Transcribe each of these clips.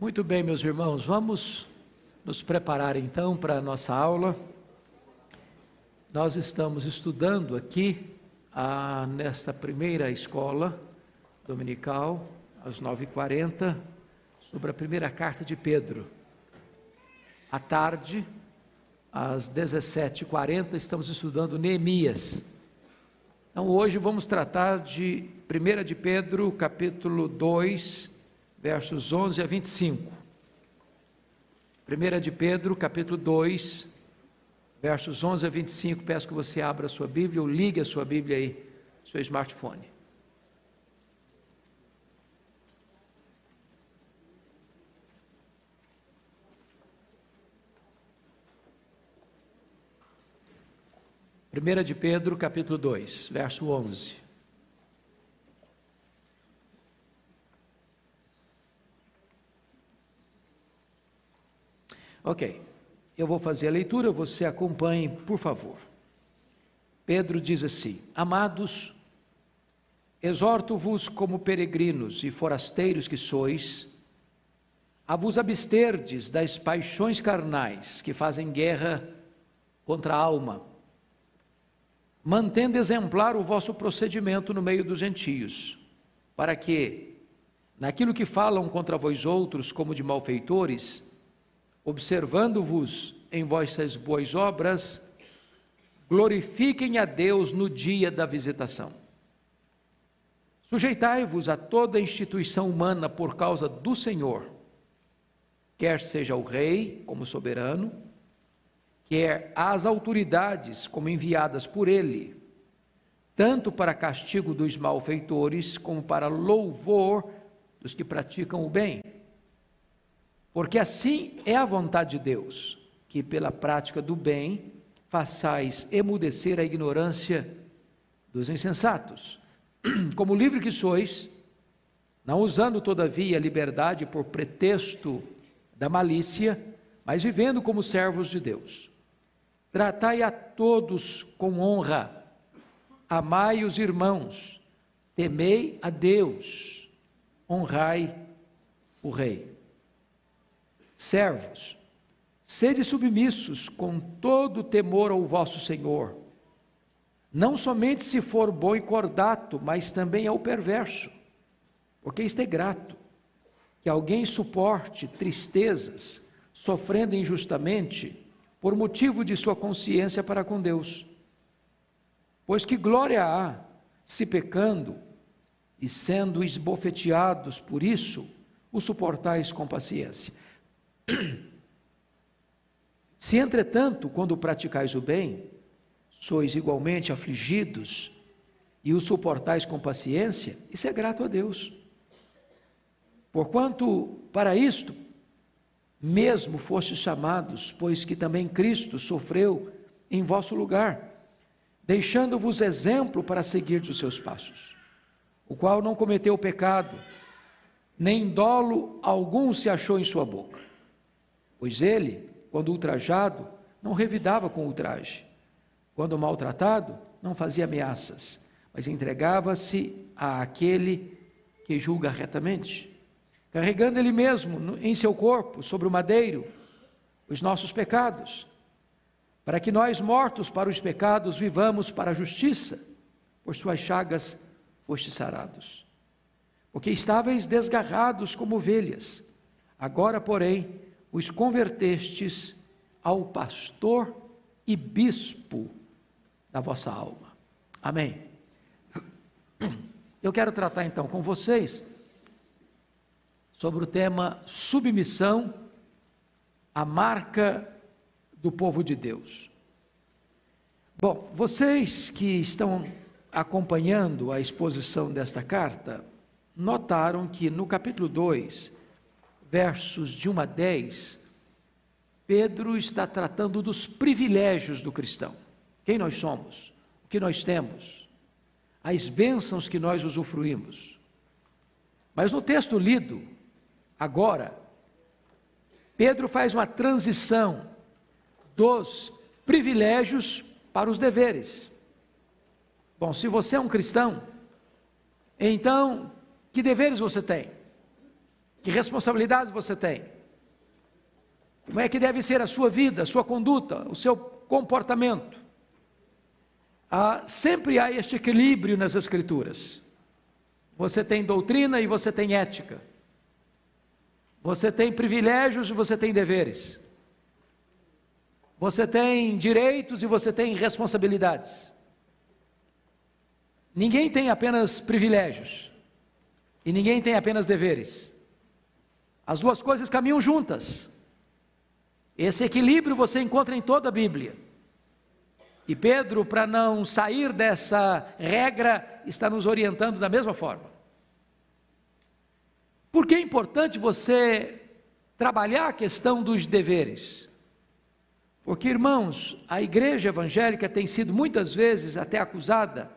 Muito bem, meus irmãos, vamos nos preparar então para a nossa aula. Nós estamos estudando aqui, nesta primeira escola dominical, às 9h40, sobre a primeira carta de Pedro. À tarde, às 17h40, estamos estudando Neemias. Então, hoje vamos tratar de 1 de Pedro, capítulo 2, versos 11 a 25. 1 de Pedro, capítulo 2, versos 11 a 25. Peço que você abra a sua Bíblia ou ligue a sua Bíblia aí, seu smartphone. Primeira de Pedro, capítulo 2, verso 11. Ok, eu vou fazer a leitura, você acompanhe, por favor. Pedro diz assim: Amados, exorto-vos como peregrinos e forasteiros que sois, a vos absterdes das paixões carnais que fazem guerra contra a alma, mantendo exemplar o vosso procedimento no meio dos gentios, para que, naquilo que falam contra vós outros como de malfeitores, observando-vos em vossas boas obras, glorifiquem a Deus no dia da visitação. Sujeitai-vos a toda instituição humana por causa do Senhor, quer seja o rei como soberano, quer as autoridades como enviadas por ele, tanto para castigo dos malfeitores como para louvor dos que praticam o bem. Porque assim é a vontade de Deus, que pela prática do bem façais emudecer a ignorância dos insensatos. Como livre que sois, não usando todavia a liberdade por pretexto da malícia, mas vivendo como servos de Deus. Tratai a todos com honra, amai os irmãos, temei a Deus, honrai o rei. Servos, sede submissos com todo temor ao vosso Senhor, não somente se for bom e cordato, mas também ao perverso, porque isto é grato, que alguém suporte tristezas, sofrendo injustamente, por motivo de sua consciência para com Deus. Pois que glória há, se pecando, e sendo esbofeteados por isso, o suportais com paciência. Se, entretanto, quando praticais o bem, sois igualmente afligidos e o suportais com paciência, isso é grato a Deus. Porquanto, para isto, mesmo fostes chamados, pois que também Cristo sofreu em vosso lugar, deixando-vos exemplo para seguirdes os seus passos, o qual não cometeu pecado, nem dolo algum se achou em sua boca. Pois ele, quando ultrajado, não revidava com ultraje. Quando maltratado, não fazia ameaças, mas entregava-se àquele que julga retamente, carregando ele mesmo em seu corpo, sobre o madeiro, os nossos pecados, para que nós, mortos para os pecados, vivamos para a justiça, por suas chagas fostes sarados. Porque estáveis desgarrados como ovelhas, agora, porém, os convertestes ao pastor e bispo da vossa alma. Amém. Eu quero tratar então com vocês sobre o tema submissão, a marca do povo de Deus. Bom, vocês que estão acompanhando a exposição desta carta, notaram que no capítulo 2, versos de 1 a 10, Pedro está tratando dos privilégios do cristão. Quem nós somos, o que nós temos, as bênçãos que nós usufruímos. Mas no texto lido, agora, Pedro faz uma transição dos privilégios para os deveres. Bom, se você é um cristão, então, que deveres você tem? Que responsabilidades você tem? Como é que deve ser a sua vida, a sua conduta, o seu comportamento? Sempre há este equilíbrio nas Escrituras. Você tem doutrina e você tem ética. Você tem privilégios e você tem deveres. Você tem direitos e você tem responsabilidades. Ninguém tem apenas privilégios e ninguém tem apenas deveres. As duas coisas caminham juntas. Esse equilíbrio você encontra em toda a Bíblia. E Pedro, para não sair dessa regra, está nos orientando da mesma forma. Por que é importante você trabalhar a questão dos deveres? Porque, irmãos, a igreja evangélica tem sido muitas vezes até acusada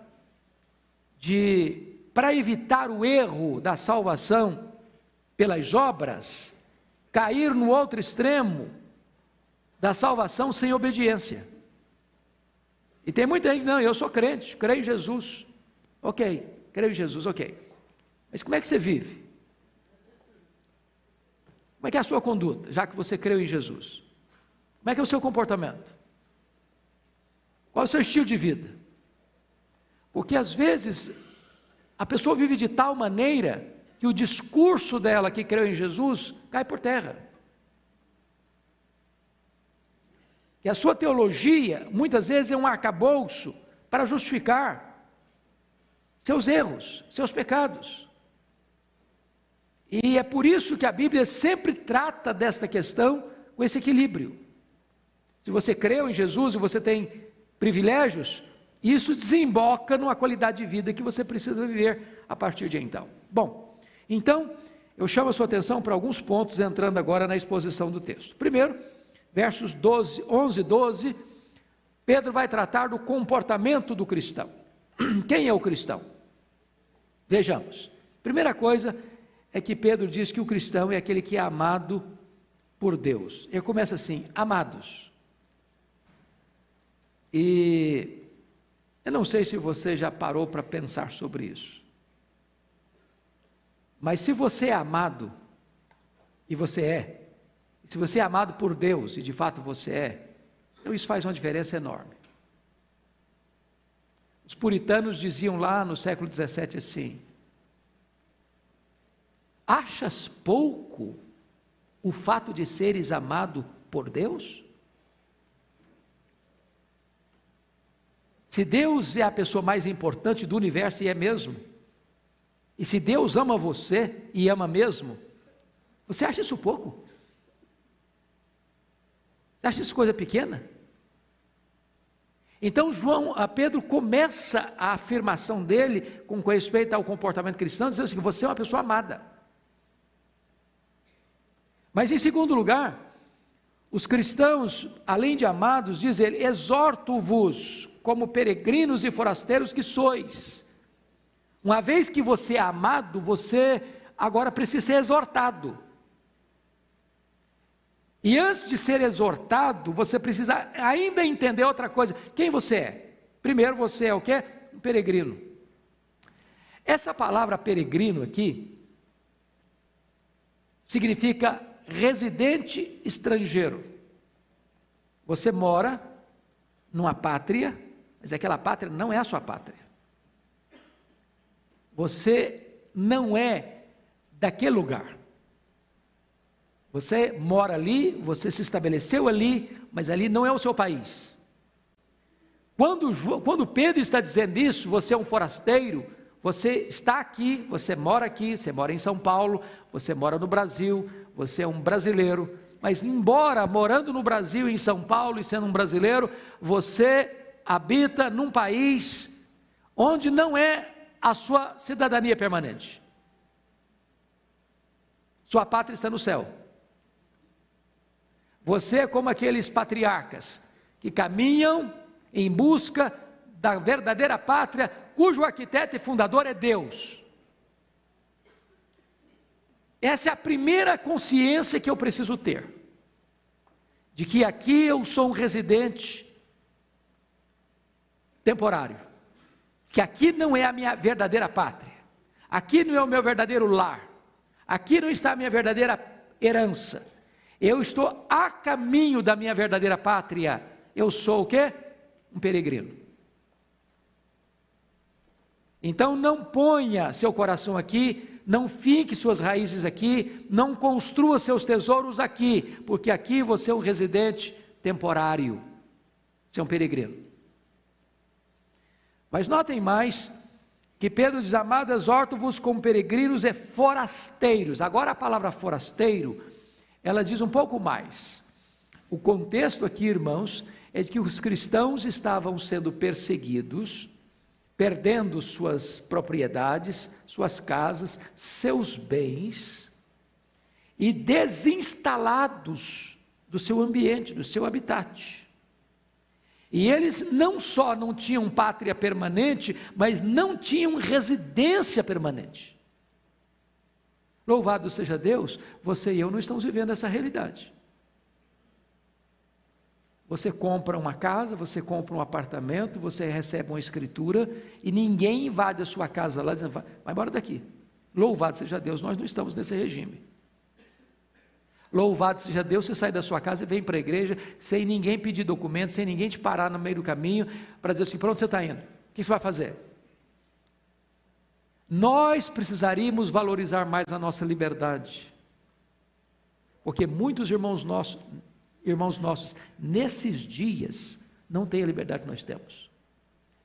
de, para evitar o erro da salvação pelas obras, cair no outro extremo da salvação sem obediência. E tem muita gente, não, eu sou crente, creio em Jesus. Ok, creio em Jesus, ok. Mas como é que você vive? Como é que é a sua conduta, já que você creu em Jesus? Como é que é o seu comportamento? Qual é o seu estilo de vida? Porque às vezes a pessoa vive de tal maneira que o discurso dela que creu em Jesus cai por terra. Que a sua teologia muitas vezes é um arcabouço para justificar seus erros, seus pecados. E é por isso que a Bíblia sempre trata desta questão com esse equilíbrio. Se você creu em Jesus e você tem privilégios, isso desemboca numa qualidade de vida que você precisa viver a partir de então. Bom, então eu chamo a sua atenção para alguns pontos, entrando agora na exposição do texto. Primeiro, versos 11 e 12, Pedro vai tratar do comportamento do cristão. Quem é o cristão? Vejamos. Primeira coisa é que Pedro diz que o cristão é aquele que é amado por Deus. Ele começa assim, amados. E eu não sei se você já parou para pensar sobre isso. Mas se você é amado, e você é, se você é amado por Deus, e de fato você é, então isso faz uma diferença enorme. Os puritanos diziam lá no século XVII assim: achas pouco o fato de seres amado por Deus? Se Deus é a pessoa mais importante do universo, e é mesmo, e se Deus ama você, e ama mesmo, você acha isso pouco? Você acha isso coisa pequena? Então Pedro começa a afirmação dele com respeito ao comportamento cristão, dizendo assim, que você é uma pessoa amada. Mas em segundo lugar, os cristãos, além de amados, diz ele, exorto-vos como peregrinos e forasteiros que sois. Uma vez que você é amado, você agora precisa ser exortado. E antes de ser exortado, você precisa ainda entender outra coisa. Quem você é? Primeiro, você é o quê? Um peregrino. Essa palavra peregrino aqui significa residente estrangeiro. Você mora numa pátria, mas aquela pátria não é a sua pátria. Você não é daquele lugar. Você mora ali, você se estabeleceu ali, mas ali não é o seu país. Quando Pedro está dizendo isso, você é um forasteiro, você está aqui, você mora em São Paulo, você mora no Brasil, você é um brasileiro, mas embora morando no Brasil, em São Paulo e sendo um brasileiro, você habita num país onde não é a sua cidadania permanente. Sua pátria está no céu. Você é como aqueles patriarcas que caminham em busca da verdadeira pátria, cujo arquiteto e fundador é Deus. Essa é a primeira consciência que eu preciso ter, de que aqui eu sou um residente temporário, que aqui não é a minha verdadeira pátria, aqui não é o meu verdadeiro lar, Aqui não está a minha verdadeira herança. Eu estou a caminho da minha verdadeira pátria. Eu sou o quê? Um peregrino. Então não ponha seu coração aqui, não fique suas raízes aqui, não construa seus tesouros aqui, porque aqui você é um residente temporário, você é um peregrino. Mas notem mais, que Pedro diz: amado, exorto-vos como peregrinos e forasteiros. Agora a palavra forasteiro, ela diz um pouco mais. O contexto aqui, irmãos, é de que os cristãos estavam sendo perseguidos, perdendo suas propriedades, suas casas, seus bens, e desinstalados do seu ambiente, do seu habitat. E eles não só não tinham pátria permanente, mas não tinham residência permanente. Louvado seja Deus, você e eu não estamos vivendo essa realidade. Você compra uma casa, você compra um apartamento, você recebe uma escritura, e ninguém invade a sua casa lá dizendo: vai embora daqui. Louvado seja Deus, nós não estamos nesse regime. Louvado seja Deus, você sai da sua casa e vem para a igreja, sem ninguém pedir documento, sem ninguém te parar no meio do caminho, para dizer assim: para onde você está indo? O que você vai fazer? Nós precisaríamos valorizar mais a nossa liberdade, porque muitos irmãos nossos, nesses dias, não têm a liberdade que nós temos.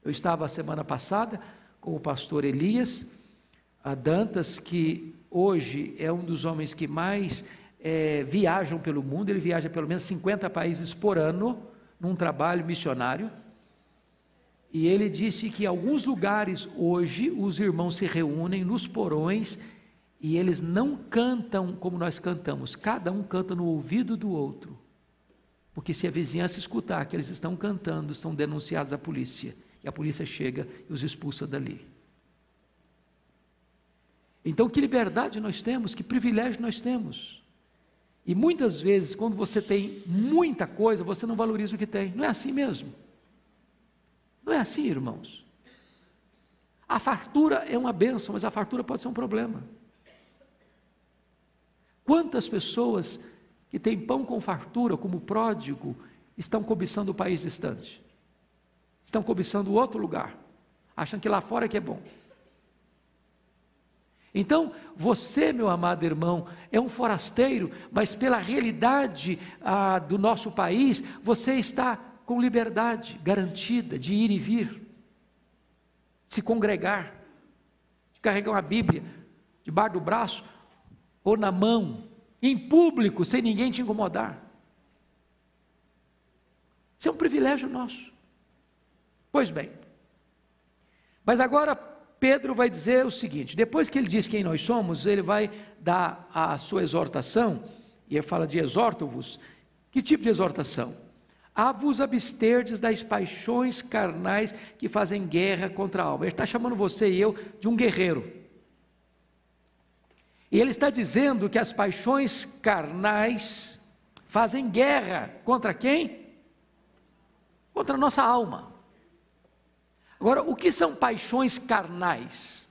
Eu estava a semana passada com o pastor Elias Dantas, que hoje é um dos homens que mais viajam pelo mundo. Ele viaja pelo menos 50 países por ano, num trabalho missionário, e ele disse que em alguns lugares hoje, os irmãos se reúnem nos porões, e eles não cantam como nós cantamos, cada um canta no ouvido do outro, porque se a vizinhança escutar que eles estão cantando, são denunciados à polícia, e a polícia chega e os expulsa dali. Então que liberdade nós temos, que privilégio nós temos. E muitas vezes, quando você tem muita coisa, você não valoriza o que tem. Não é assim mesmo? Não é assim, irmãos? A fartura é uma bênção, mas a fartura pode ser um problema. Quantas pessoas que têm pão com fartura, como o pródigo, estão cobiçando o país distante? Estão cobiçando outro lugar, acham que lá fora que é bom. Então, você, meu amado irmão, é um forasteiro, mas pela realidade do nosso país, você está com liberdade garantida de ir e vir, de se congregar, de carregar uma Bíblia debaixo do braço ou na mão, em público, sem ninguém te incomodar. Isso é um privilégio nosso. Pois bem, mas agora Pedro vai dizer o seguinte: depois que ele diz quem nós somos, ele vai dar a sua exortação, e ele fala de exorto-vos. Que tipo de exortação? A vos absterdes das paixões carnais que fazem guerra contra a alma. Ele está chamando você e eu de um guerreiro. E ele está dizendo que as paixões carnais fazem guerra contra quem? Contra a nossa alma. Agora, o que são paixões carnais?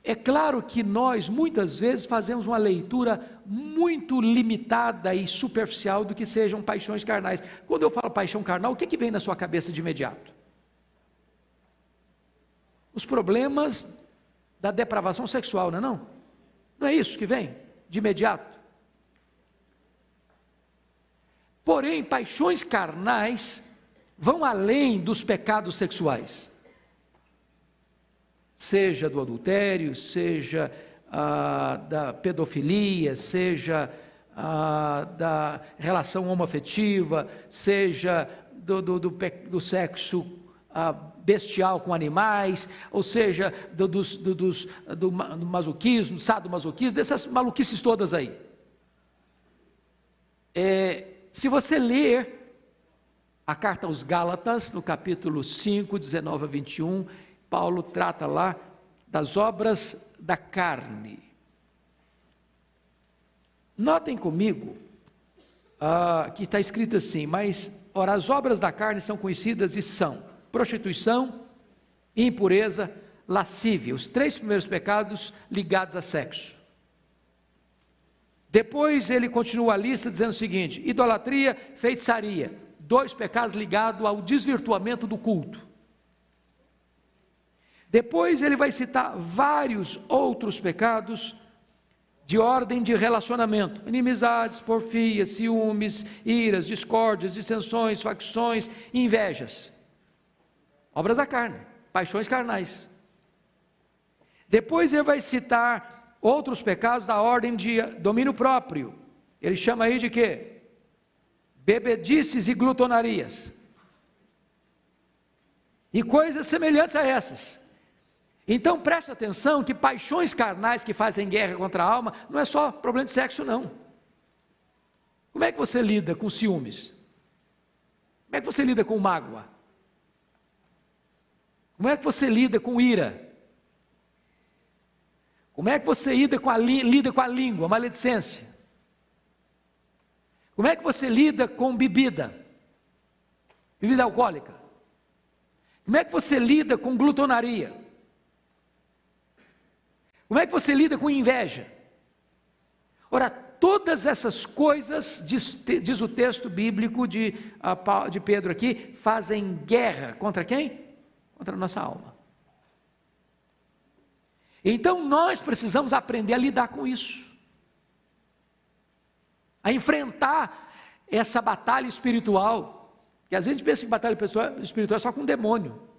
É claro que nós, muitas vezes, fazemos uma leitura muito limitada e superficial do que sejam paixões carnais. Quando eu falo paixão carnal, o que vem na sua cabeça de imediato? Os problemas da depravação sexual, não é não? Não é isso que vem de imediato? Porém, paixões carnais vão além dos pecados sexuais, seja do adultério, seja da pedofilia, seja da relação homoafetiva, seja do sexo bestial com animais, ou seja, do masoquismo, sadomasoquismo, dessas maluquices todas aí. Se você ler a carta aos Gálatas, no capítulo 5, 19 a 21, Paulo trata lá das obras da carne. Notem comigo que está escrito assim: mas, as obras da carne são conhecidas e são prostituição, impureza, lascívia, os 3 primeiros pecados ligados a sexo. Depois ele continua a lista dizendo o seguinte: idolatria, feitiçaria, 2 pecados ligados ao desvirtuamento do culto. Depois ele vai citar vários outros pecados de ordem de relacionamento: inimizades, porfias, ciúmes, iras, discórdias, dissensões, facções, invejas, obras da carne, paixões carnais. Depois ele vai citar outros pecados da ordem de domínio próprio. Ele chama aí de quê? Bebedices e glutonarias, e coisas semelhantes a essas. Então preste atenção que paixões carnais que fazem guerra contra a alma não é só problema de sexo, não. Como é que você lida com ciúmes? Como é que você lida com mágoa? Como é que você lida com ira? Como é que você lida com a língua, maledicência? Como é que você lida com bebida alcoólica? Como é que você lida com glutonaria? Como é que você lida com inveja? Ora, todas essas coisas, diz o texto bíblico de Pedro aqui, fazem guerra contra quem? Contra a nossa alma. Então nós precisamos aprender a lidar com isso, a enfrentar essa batalha espiritual, que às vezes a gente pensa que batalha espiritual é só com o demônio.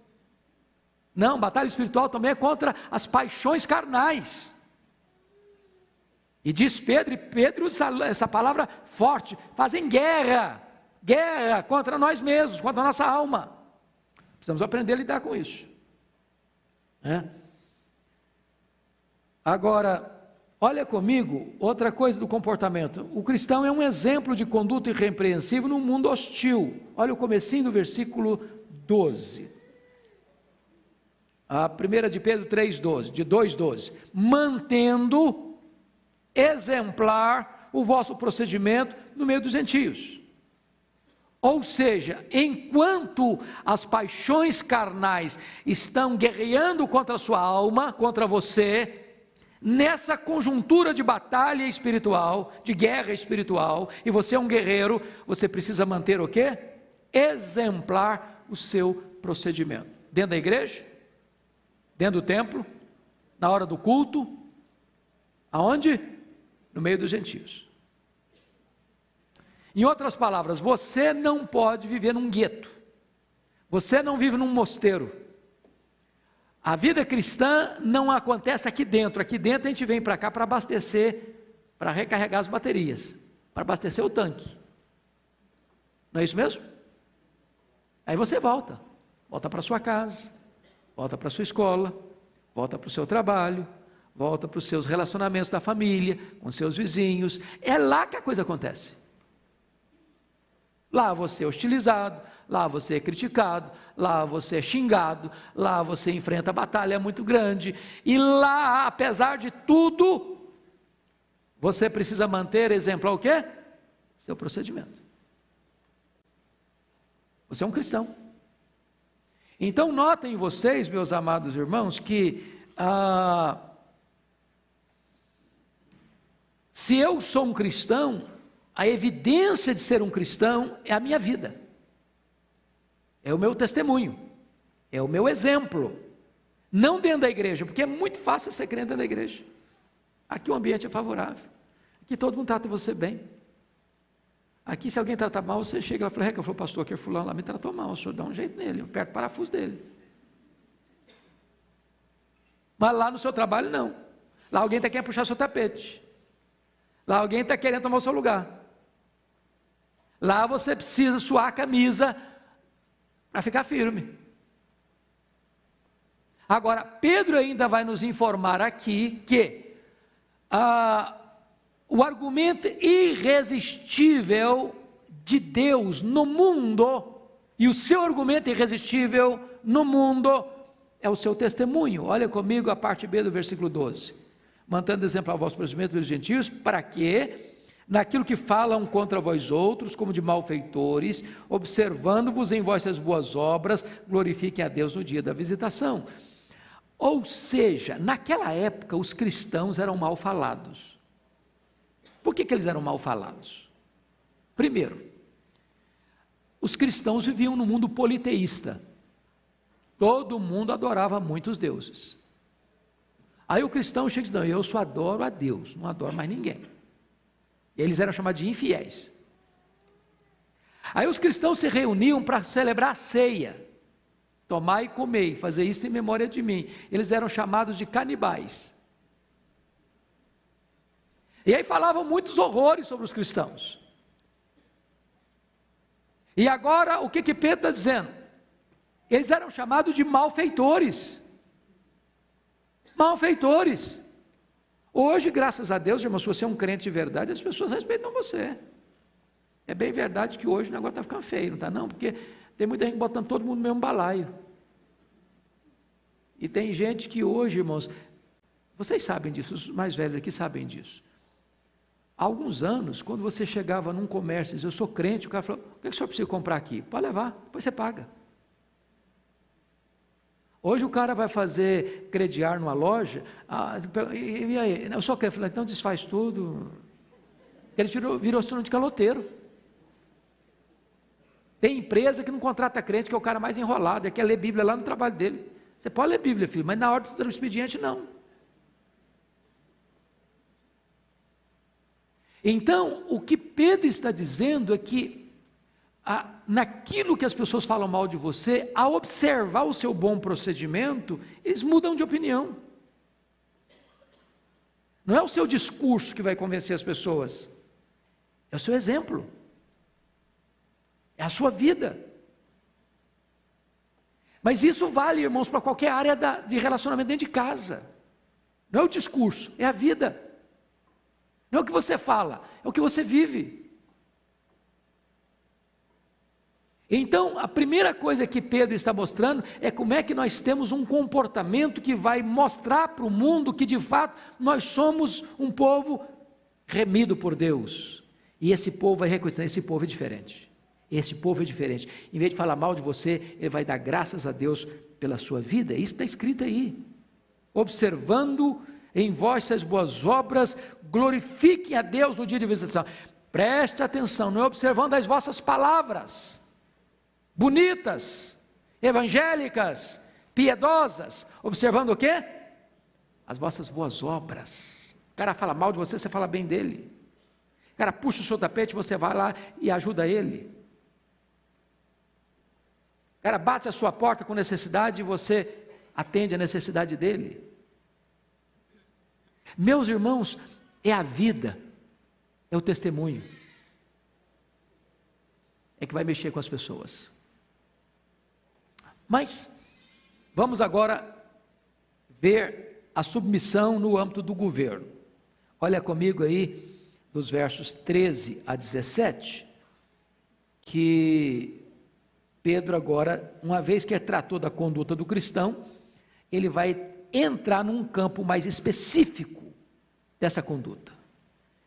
Não, batalha espiritual também é contra as paixões carnais. E diz Pedro, e Pedro usa essa palavra forte: fazem guerra contra nós mesmos, contra a nossa alma. Precisamos aprender a lidar com isso, né? Agora, olha comigo, outra coisa do comportamento: o cristão é um exemplo de conduta irrepreensível num mundo hostil. Olha o comecinho do versículo 12. A 1 de Pedro 3,12, de 2,12, mantendo exemplar o vosso procedimento no meio dos gentios. Ou seja, enquanto as paixões carnais estão guerreando contra a sua alma, contra você, nessa conjuntura de batalha espiritual, de guerra espiritual, e você é um guerreiro, você precisa manter o quê? Exemplar o seu procedimento. Dentro da igreja, dentro do templo, na hora do culto, aonde? No meio dos gentios. Em outras palavras, você não pode viver num gueto, você não vive num mosteiro. A vida cristã não acontece aqui dentro a gente vem para cá para abastecer, para recarregar as baterias, para abastecer o tanque. Não é isso mesmo? Aí você volta para sua casa, volta para sua escola, volta para o seu trabalho, volta para os seus relacionamentos da família, com seus vizinhos. É lá que a coisa acontece. Lá você é hostilizado, lá você é criticado, lá você é xingado, lá você enfrenta batalha muito grande, e lá, apesar de tudo, você precisa manter exemplar o quê? Seu procedimento. Você é um cristão. Então notem vocês, meus amados irmãos, que se eu sou um cristão, a evidência de ser um cristão é a minha vida, é o meu testemunho, é o meu exemplo, não dentro da igreja, porque é muito fácil ser crente dentro da igreja. Aqui o ambiente é favorável, aqui todo mundo trata você bem, aqui se alguém trata mal, você chega lá e fala: eu falo, pastor, que fulano lá me tratou mal, o senhor dá um jeito nele, eu aperto o parafuso dele. Mas lá no seu trabalho não, lá alguém está querendo puxar seu tapete, lá alguém está querendo tomar o seu lugar, lá você precisa suar a camisa para ficar firme. Agora, Pedro ainda vai nos informar aqui que o argumento irresistível de Deus no mundo, e o seu argumento irresistível no mundo, é o seu testemunho. Olha comigo a parte B do versículo 12. Mantendo exemplar o vosso procedimento dos gentios, para que, naquilo que falam contra vós outros, como de malfeitores, observando-vos em vossas boas obras, glorifiquem a Deus no dia da visitação. Ou seja, naquela época os cristãos eram mal falados. Por que eles eram mal falados? Primeiro, os cristãos viviam num mundo politeísta. Todo mundo adorava muitos deuses. Aí o cristão chega e diz: não, eu só adoro a Deus, não adoro mais ninguém. E eles eram chamados de infiéis. Aí os cristãos se reuniam para celebrar a ceia. Tomar e comer, fazer isso em memória de mim. Eles eram chamados de canibais. E aí falavam muitos horrores sobre os cristãos. E agora, o que Pedro está dizendo? Eles eram chamados de malfeitores. Malfeitores. Hoje, graças a Deus, irmão, se você é um crente de verdade, as pessoas respeitam você. É bem verdade que hoje o negócio está ficando feio, não está não? Porque tem muita gente botando todo mundo no mesmo balaio. E tem gente que hoje, irmãos, vocês sabem disso, os mais velhos aqui sabem disso. Há alguns anos, quando você chegava num comércio e dizia: eu sou crente, o cara falou: o que o senhor precisa comprar aqui? Pode levar, depois você paga. Hoje o cara vai fazer crediar numa loja, e aí, eu só quero, então desfaz tudo. Ele virou sinônimo de caloteiro. Tem empresa que não contrata crente, que é o cara mais enrolado, quer ler Bíblia lá no trabalho dele. Você pode ler Bíblia, filho, mas na hora do expediente não. Então, o que Pedro está dizendo é que, naquilo que as pessoas falam mal de você, ao observar o seu bom procedimento, eles mudam de opinião. Não é o seu discurso que vai convencer as pessoas, é o seu exemplo, é a sua vida. Mas isso vale, irmãos, para qualquer área de relacionamento dentro de casa. Não é o discurso, é a vida. Não é o que você fala, é o que você vive. Então, a primeira coisa que Pedro está mostrando é como é que nós temos um comportamento que vai mostrar para o mundo que de fato nós somos um povo remido por Deus. E esse povo vai reconhecer: esse povo é diferente. Esse povo é diferente. Em vez de falar mal de você, ele vai dar graças a Deus pela sua vida. Isso está escrito aí. Observando em vós as boas obras, glorifiquem a Deus no dia de visitação. Preste atenção, não é observando as vossas palavras bonitas, evangélicas, piedosas, observando o quê? As vossas boas obras. O cara fala mal de você, você fala bem dele. O cara puxa o seu tapete, você vai lá e ajuda ele. O cara bate a sua porta com necessidade e você atende a necessidade dele. Meus irmãos, é a vida, é o testemunho, é que vai mexer com as pessoas. Mas, vamos agora ver a submissão no âmbito do governo. Olha comigo aí, dos versos 13 a 17, que Pedro agora, uma vez que tratou da conduta do cristão, ele vai entrar num campo mais específico dessa conduta.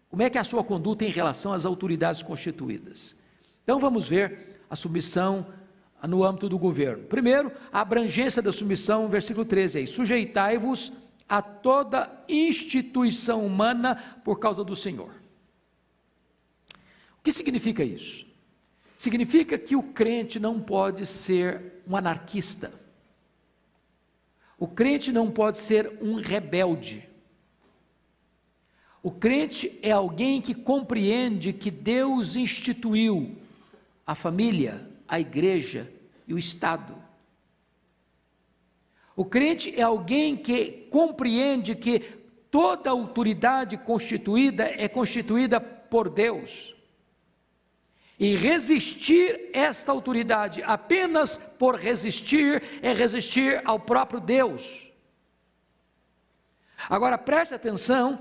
Como é que é a sua conduta em relação às autoridades constituídas? Então vamos ver a submissão no âmbito do governo. Primeiro, a abrangência da submissão, versículo 13 aí: sujeitai-vos a toda instituição humana por causa do Senhor. O que significa isso? Significa que o crente não pode ser um anarquista. O crente não pode ser um rebelde. O crente é alguém que compreende que Deus instituiu a família, a igreja e o Estado. O crente é alguém que compreende que toda autoridade constituída é constituída por Deus. E resistir esta autoridade apenas por resistir é resistir ao próprio Deus. Agora preste atenção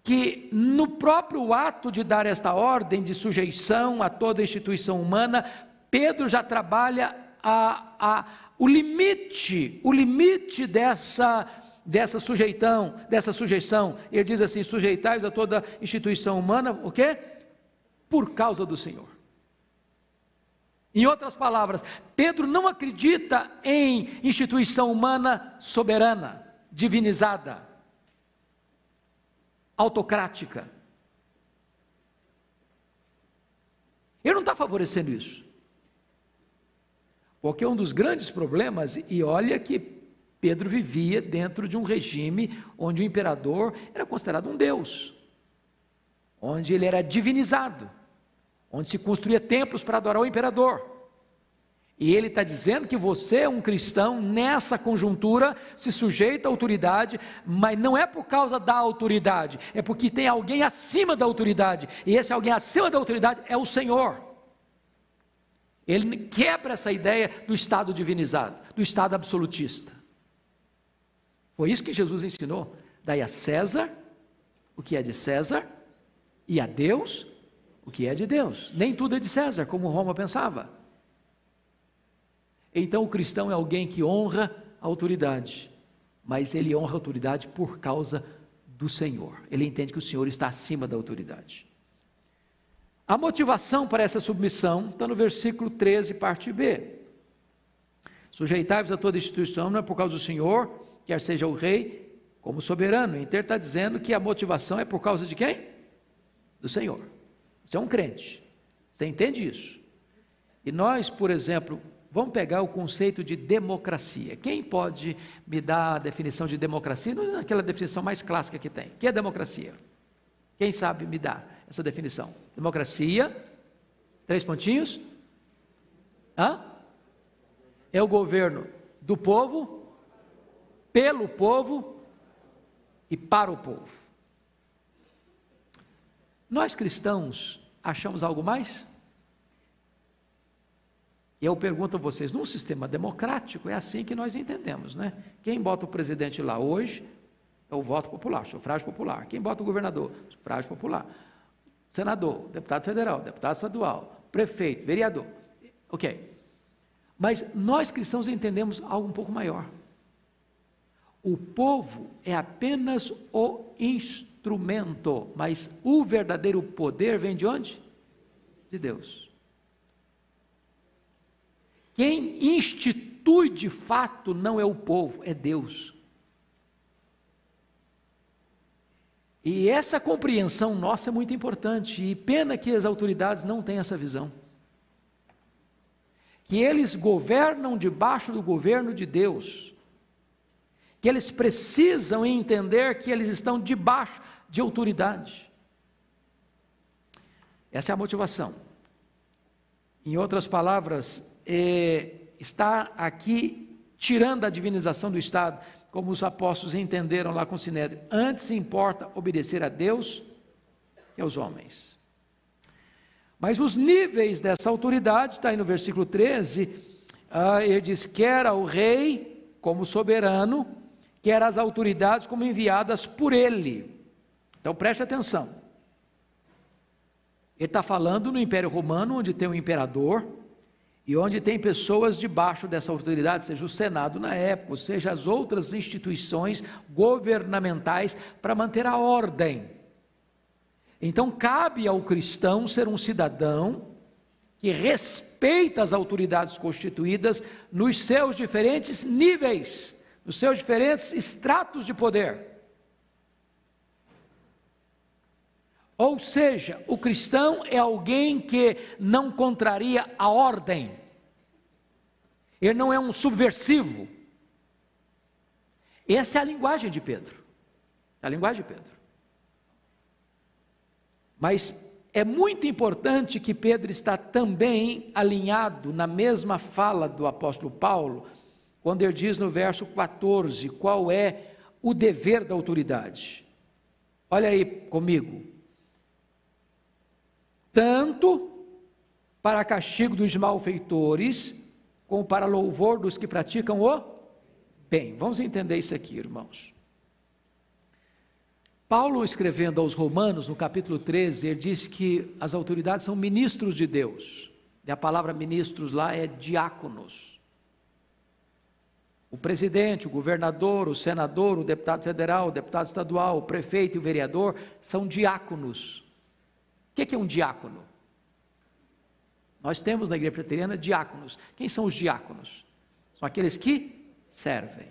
que no próprio ato de dar esta ordem de sujeição a toda instituição humana, Pedro já trabalha o limite dessa sujeição. Ele diz assim: sujeitai-vos a toda instituição humana, o quê? Por causa do Senhor. Em outras palavras, Pedro não acredita em instituição humana soberana. divinizada, autocrática. Ele não está favorecendo isso. Porque um dos grandes problemas, e olha que Pedro vivia dentro de um regime onde o imperador era considerado um deus, onde ele era divinizado, onde se construía templos para adorar o imperador. E ele está dizendo que você é um cristão, nessa conjuntura, se sujeita à autoridade, mas não é por causa da autoridade, é porque tem alguém acima da autoridade, e esse alguém acima da autoridade é o Senhor. Ele quebra essa ideia do Estado divinizado, do Estado absolutista. Foi isso que Jesus ensinou. Dai a César o que é de César, e a Deus o que é de Deus. Nem tudo é de César, como Roma pensava. Então o cristão é alguém que honra a autoridade, mas ele honra a autoridade por causa do Senhor. Ele entende que o Senhor está acima da autoridade. A motivação para essa submissão está no versículo 13, parte B. Sujeitai-vos a toda instituição, não é por causa do Senhor, quer seja o rei, como soberano. Então ele está dizendo que a motivação é por causa de quem? Do Senhor. Você é um crente, você entende isso? E nós, por exemplo, vamos pegar o conceito de democracia. Quem pode me dar a definição de democracia? Não é aquela definição mais clássica que tem. O que é democracia? Quem sabe me dar essa definição? Democracia, 3 pontinhos. É o governo do povo, pelo povo e para o povo. Nós cristãos achamos algo mais? E eu pergunto a vocês, num sistema democrático é assim que nós entendemos, né? Quem bota o presidente lá hoje é o voto popular, sufrágio popular. Quem bota o governador? Sufrágio popular. Senador, deputado federal, deputado estadual, prefeito, vereador. Ok. Mas nós cristãos entendemos algo um pouco maior. O povo é apenas o instrumento, mas o verdadeiro poder vem de onde? De Deus. Quem institui de fato não é o povo, é Deus. E essa compreensão nossa é muito importante, e pena que as autoridades não têm essa visão. Que eles governam debaixo do governo de Deus, que eles precisam entender que eles estão debaixo de autoridade. Essa é a motivação. Em outras palavras, está aqui tirando a divinização do Estado, como os apóstolos entenderam lá com Sinédrio. Antes importa obedecer a Deus e aos homens. Mas os níveis dessa autoridade, está aí no versículo 13, ele diz, quer ao rei como soberano, quer as autoridades como enviadas por ele. Então preste atenção. Ele está falando no Império Romano, onde tem um imperador, e onde tem pessoas debaixo dessa autoridade, seja o Senado na época, seja as outras instituições governamentais para manter a ordem. Então cabe ao cristão ser um cidadão que respeita as autoridades constituídas nos seus diferentes níveis, nos seus diferentes estratos de poder. Ou seja, o cristão é alguém que não contraria a ordem, ele não é um subversivo. Essa é a linguagem de Pedro, a linguagem de Pedro. Mas é muito importante que Pedro está também alinhado na mesma fala do apóstolo Paulo, quando ele diz no verso 14, qual é o dever da autoridade. Olha aí comigo. Tanto para castigo dos malfeitores, como para louvor dos que praticam o bem. Vamos entender isso aqui, irmãos. Paulo, escrevendo aos Romanos, no capítulo 13, ele diz que as autoridades são ministros de Deus, e a palavra ministros lá é diáconos. O presidente, o governador, o senador, o deputado federal, o deputado estadual, o prefeito e o vereador são diáconos. O que é um diácono? Nós temos na igreja presbiteriana diáconos. Quem são os diáconos? São aqueles que servem.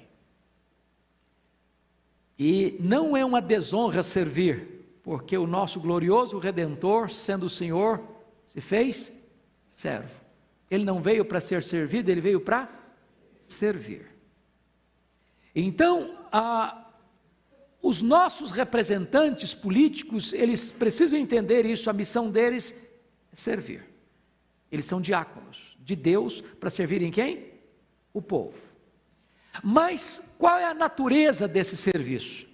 E não é uma desonra servir, porque o nosso glorioso Redentor, sendo o Senhor, se fez servo. Ele não veio para ser servido, ele veio para servir. Então, os nossos representantes políticos, eles precisam entender isso, a missão deles é servir. Eles são diáconos de Deus para servirem quem? O povo. Mas qual é a natureza desse serviço?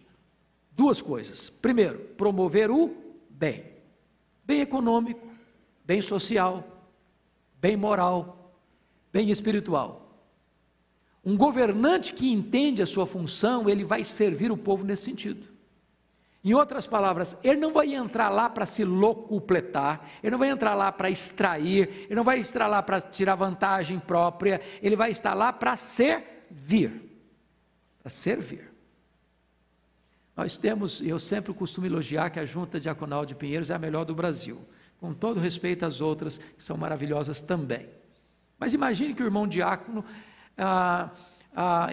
Duas coisas. Primeiro, promover o bem. Bem econômico, bem social, bem moral, bem espiritual. Um governante que entende a sua função, ele vai servir o povo nesse sentido. Em outras palavras, ele não vai entrar lá para se locupletar, ele não vai entrar lá para extrair, ele não vai entrar lá para tirar vantagem própria, ele vai estar lá para servir. Para servir. Nós temos, eu sempre costumo elogiar que a Junta Diaconal de Pinheiros é a melhor do Brasil, com todo respeito às outras, que são maravilhosas também. Mas imagine que o irmão diácono,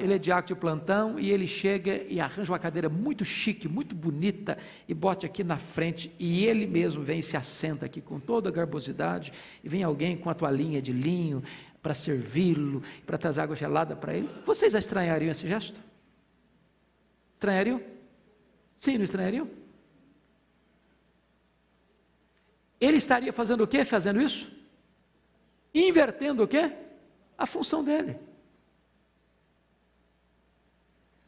ele é diácono de plantão e ele chega e arranja uma cadeira muito chique, muito bonita e bote aqui na frente e ele mesmo vem e se assenta aqui com toda a garbosidade e vem alguém com a toalhinha de linho para servi-lo, para trazer água gelada para ele. Vocês estranhariam esse gesto? Estranhariam? Sim, não estranhariam? Ele estaria fazendo o quê? Fazendo isso? Invertendo o quê? A função dele.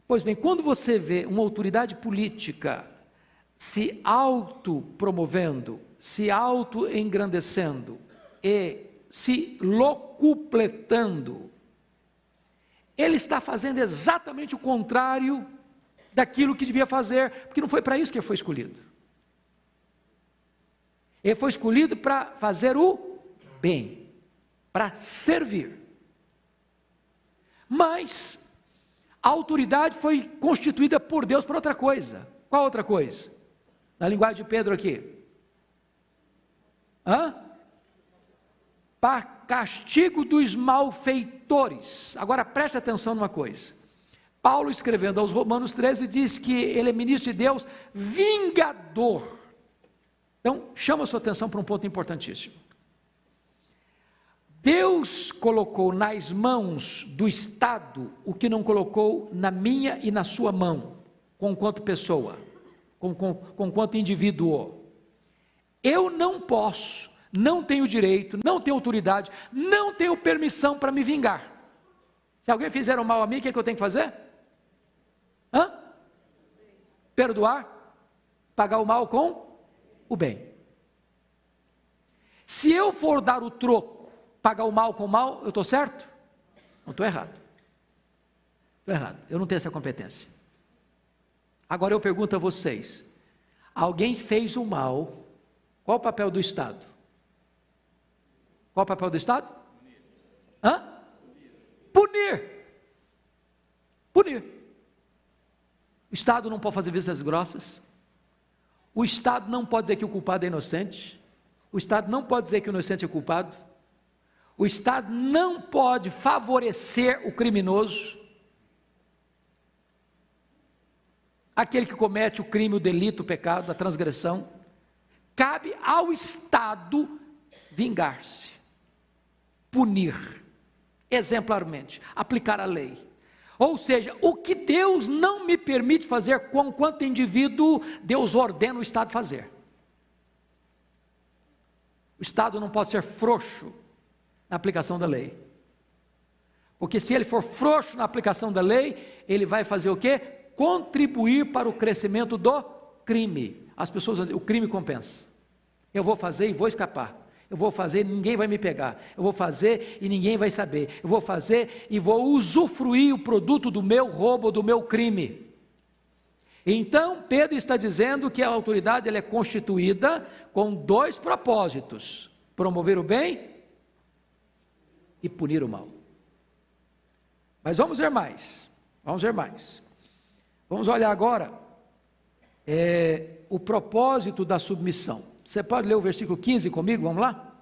Pois bem, quando você vê uma autoridade política se autopromovendo, se auto-engrandecendo e se locupletando, ele está fazendo exatamente o contrário daquilo que devia fazer, porque não foi para isso que ele foi escolhido. Ele foi escolhido para fazer o bem, para servir. Mas a autoridade foi constituída por Deus para outra coisa. Qual outra coisa? Na linguagem de Pedro aqui. Para castigo dos malfeitores. Agora preste atenção numa coisa. Paulo, escrevendo aos Romanos 13, diz que ele é ministro de Deus vingador. Então, chama a sua atenção para um ponto importantíssimo. Deus colocou nas mãos do Estado o que não colocou na minha e na sua mão, conquanto pessoa, conquanto indivíduo. Eu não posso, não tenho direito, não tenho autoridade, não tenho permissão para me vingar. Se alguém fizer um mal a mim, o que é que eu tenho que fazer? Perdoar, pagar o mal com o bem. Se eu for dar o troco, pagar o mal com o mal, eu estou certo? Não, estou errado. Estou errado, eu não tenho essa competência. Agora eu pergunto a vocês, alguém fez o mal, qual o papel do Estado? Qual o papel do Estado? Punir. Punir. O Estado não pode fazer vistas grossas, o Estado não pode dizer que o culpado é inocente, o Estado não pode dizer que o inocente é culpado, o Estado não pode favorecer o criminoso, aquele que comete o crime, o delito, o pecado, a transgressão. Cabe ao Estado vingar-se, punir, exemplarmente, aplicar a lei. Ou seja, o que Deus não me permite fazer quanto indivíduo, Deus ordena o Estado fazer. O Estado não pode ser frouxo na aplicação da lei. Porque se ele for frouxo na aplicação da lei, ele vai fazer o quê? Contribuir para o crescimento do crime. As pessoas dizem, o crime compensa. Eu vou fazer e vou escapar. Eu vou fazer e ninguém vai me pegar. Eu vou fazer e ninguém vai saber. Eu vou fazer e vou usufruir o produto do meu roubo, do meu crime. Então, Pedro está dizendo que a autoridade ela é constituída com dois propósitos: promover o bem e punir o mal. Mas vamos ver mais. Vamos ver mais. Vamos olhar agora o propósito da submissão. Você pode ler o versículo 15 comigo? Vamos lá?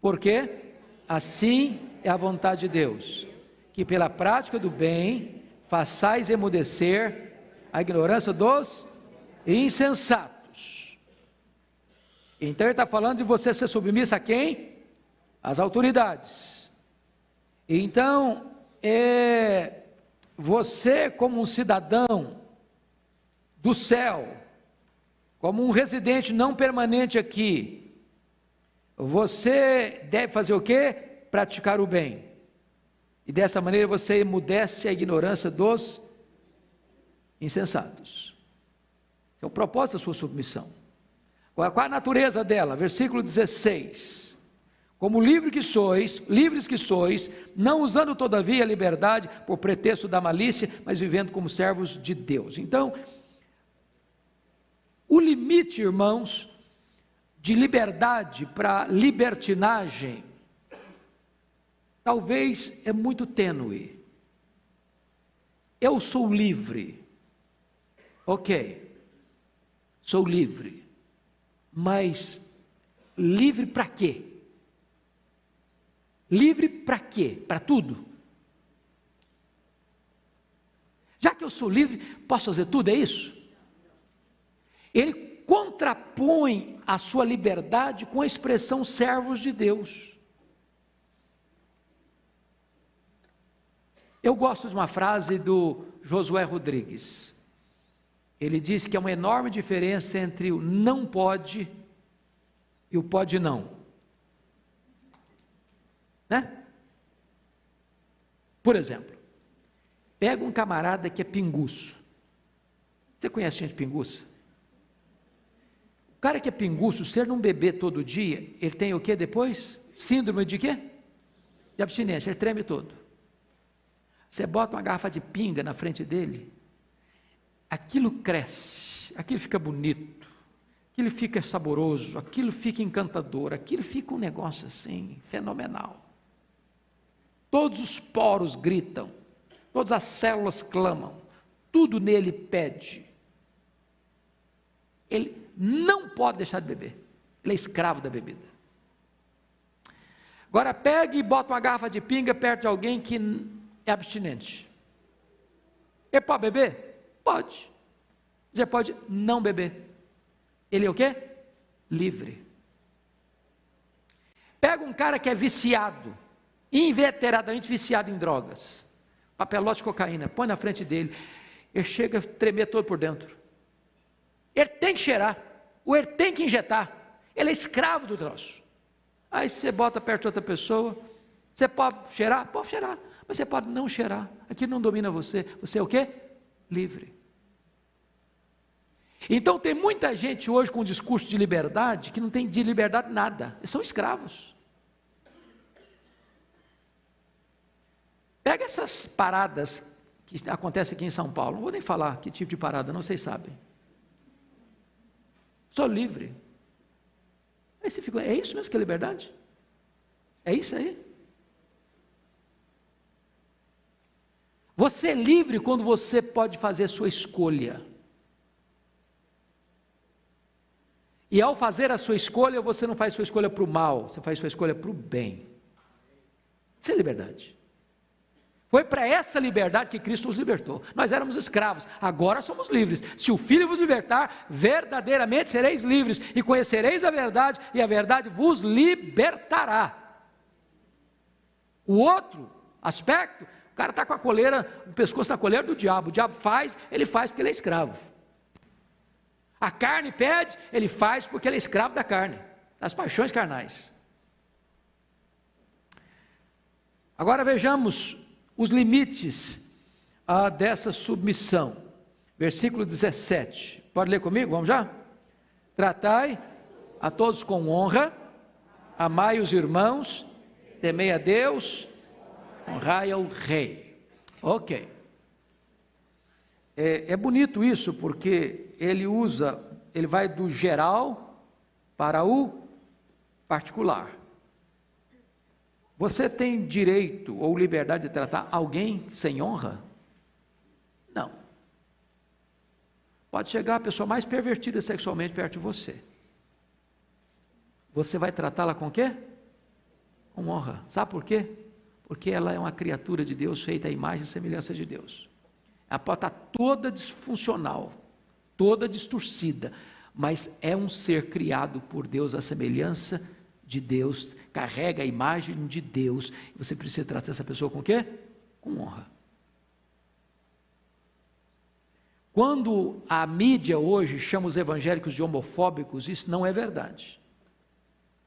Porque assim é a vontade de Deus, que pela prática do bem façais emudecer A ignorância dos insensatos. Então ele está falando de você ser submisso a quem? Às autoridades. Então, você como um cidadão do céu, como um residente não permanente aqui, você deve fazer o quê? Praticar o bem. E dessa maneira você emudece a ignorância dos insensatos. Esse é o propósito da sua submissão. Qual a natureza dela? Versículo 16. Como livres que sois, não usando todavia a liberdade por pretexto da malícia, mas vivendo como servos de Deus. Então, o limite, irmãos, de liberdade para libertinagem, talvez é muito tênue. Eu sou livre, ok, sou livre, mas livre para quê? Livre para quê? Para tudo? Já que eu sou livre, posso fazer tudo, é isso? Ele contrapõe a sua liberdade com a expressão servos de Deus. Eu gosto de uma frase do Josué Rodrigues. Ele diz que há uma enorme diferença entre o não pode e o pode não. Né? Por exemplo, pega um camarada que é pinguço. Você conhece gente pinguça? O cara que é pinguço, se ele não beber todo dia, ele tem o que depois? Síndrome de quê? De abstinência, ele treme todo. Você bota uma garrafa de pinga na frente dele, aquilo cresce, aquilo fica bonito, aquilo fica saboroso, aquilo fica encantador, aquilo fica um negócio assim, fenomenal. Todos os poros gritam, todas as células clamam, tudo nele pede. Ele não pode deixar de beber, ele é escravo da bebida. Agora pega e bota uma garrafa de pinga perto de alguém que é abstinente. Ele pode beber? Pode. Você pode não beber. Ele é o quê? Livre. Pega um cara que é viciado, inveteradamente viciado em drogas, papelote de cocaína, põe na frente dele, ele chega a tremer todo por dentro. Ele tem que cheirar, ou ele tem que injetar, ele é escravo do troço. Aí você bota perto de outra pessoa, você pode cheirar? Pode cheirar, mas você pode não cheirar, aquilo não domina você, você é o quê? Livre. Então tem muita gente hoje com um discurso de liberdade, que não tem de liberdade nada, eles são escravos. Pega essas paradas que acontecem aqui em São Paulo, não vou nem falar que tipo de parada, não, vocês sabem. Sou livre. Aí você fica, é isso mesmo que é liberdade? É isso aí? Você é livre quando você pode fazer a sua escolha. E ao fazer a sua escolha, você não faz sua escolha para o mal, você faz sua escolha para o bem. Isso é liberdade. Foi para essa liberdade que Cristo nos libertou. Nós éramos escravos, agora somos livres. Se o Filho vos libertar, verdadeiramente sereis livres, e conhecereis a verdade, e a verdade vos libertará. O outro aspecto, o cara está com a coleira, o pescoço na coleira do diabo. O diabo faz, ele faz porque ele é escravo. A carne pede, ele faz porque ele é escravo da carne, das paixões carnais. Agora vejamos os limites dessa submissão. Versículo 17. Pode ler comigo? Vamos já? Tratai a todos com honra, amai os irmãos, temei a Deus, honrai ao rei. Ok. É bonito isso, porque ele vai do geral para o particular. Você tem direito ou liberdade de tratar alguém sem honra? Não. Pode chegar a pessoa mais pervertida sexualmente perto de você. Você vai tratá-la com o quê? Com honra. Sabe por quê? Porque ela é uma criatura de Deus, feita à imagem e semelhança de Deus. Ela pode estar toda disfuncional, toda distorcida, mas é um ser criado por Deus à semelhança de Deus, carrega a imagem de Deus. Você precisa tratar essa pessoa com o quê? Com honra. Quando a mídia hoje chama os evangélicos de homofóbicos, isso não é verdade.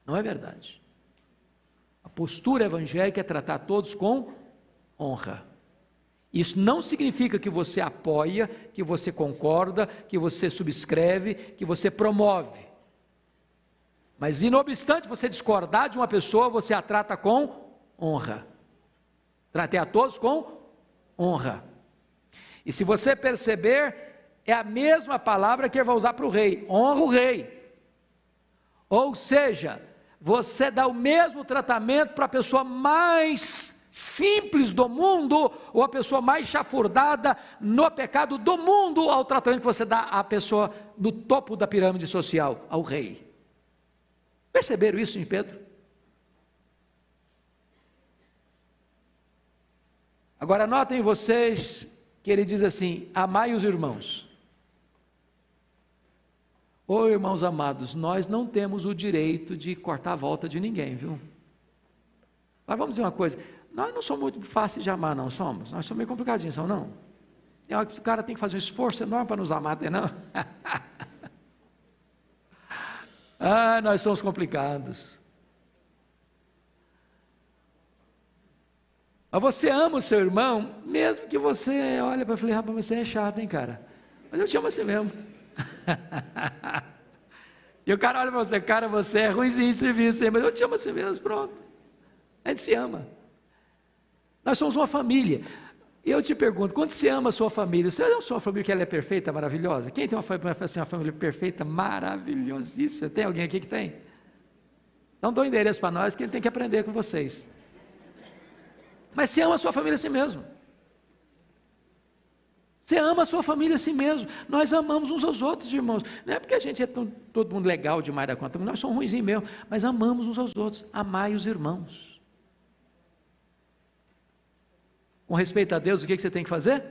Não é verdade. A postura evangélica é tratar todos com honra. Isso não significa que você apoia, que você concorda, que você subscreve, que você promove. Mas, não obstante você discordar de uma pessoa, você a trata com honra. Tratei a todos com honra. E se você perceber, é a mesma palavra que ele vai usar para o rei: honra o rei. Ou seja, você dá o mesmo tratamento para a pessoa mais simples do mundo, ou a pessoa mais chafurdada no pecado do mundo, ao tratamento que você dá à pessoa no topo da pirâmide social, ao rei. Perceberam isso em Pedro? Agora notem vocês que ele diz assim: amai os irmãos. Ô irmãos amados, nós não temos o direito de cortar a volta de ninguém, viu? Mas vamos dizer uma coisa: nós não somos muito fáceis de amar, não somos? Nós somos meio complicadinhos, não? Tem hora que o cara tem que fazer um esforço enorme para nos amar, não? Nós somos complicados. Mas você ama o seu irmão, mesmo que você olhe para ele e fale: rapaz, você é chato, hein, cara? Mas eu te amo assim mesmo. E o cara olha para você: cara, você é ruimzinho de serviço, mas eu te amo assim mesmo, pronto. A gente se ama. Nós somos uma família. E eu te pergunto: quando você ama a sua família, você ama a sua família que ela é perfeita, maravilhosa? Quem tem uma família perfeita, maravilhosíssima? Tem alguém aqui que tem? Então dou o endereço para nós, que ele tem que aprender com vocês. Mas você ama a sua família assim mesmo. Você ama a sua família assim mesmo. Nós amamos uns aos outros, irmãos. Não é porque a gente é todo mundo legal demais da conta, nós somos ruinzinhos mesmo, mas amamos uns aos outros. Amai os irmãos. Com respeito a Deus, o que você tem que fazer?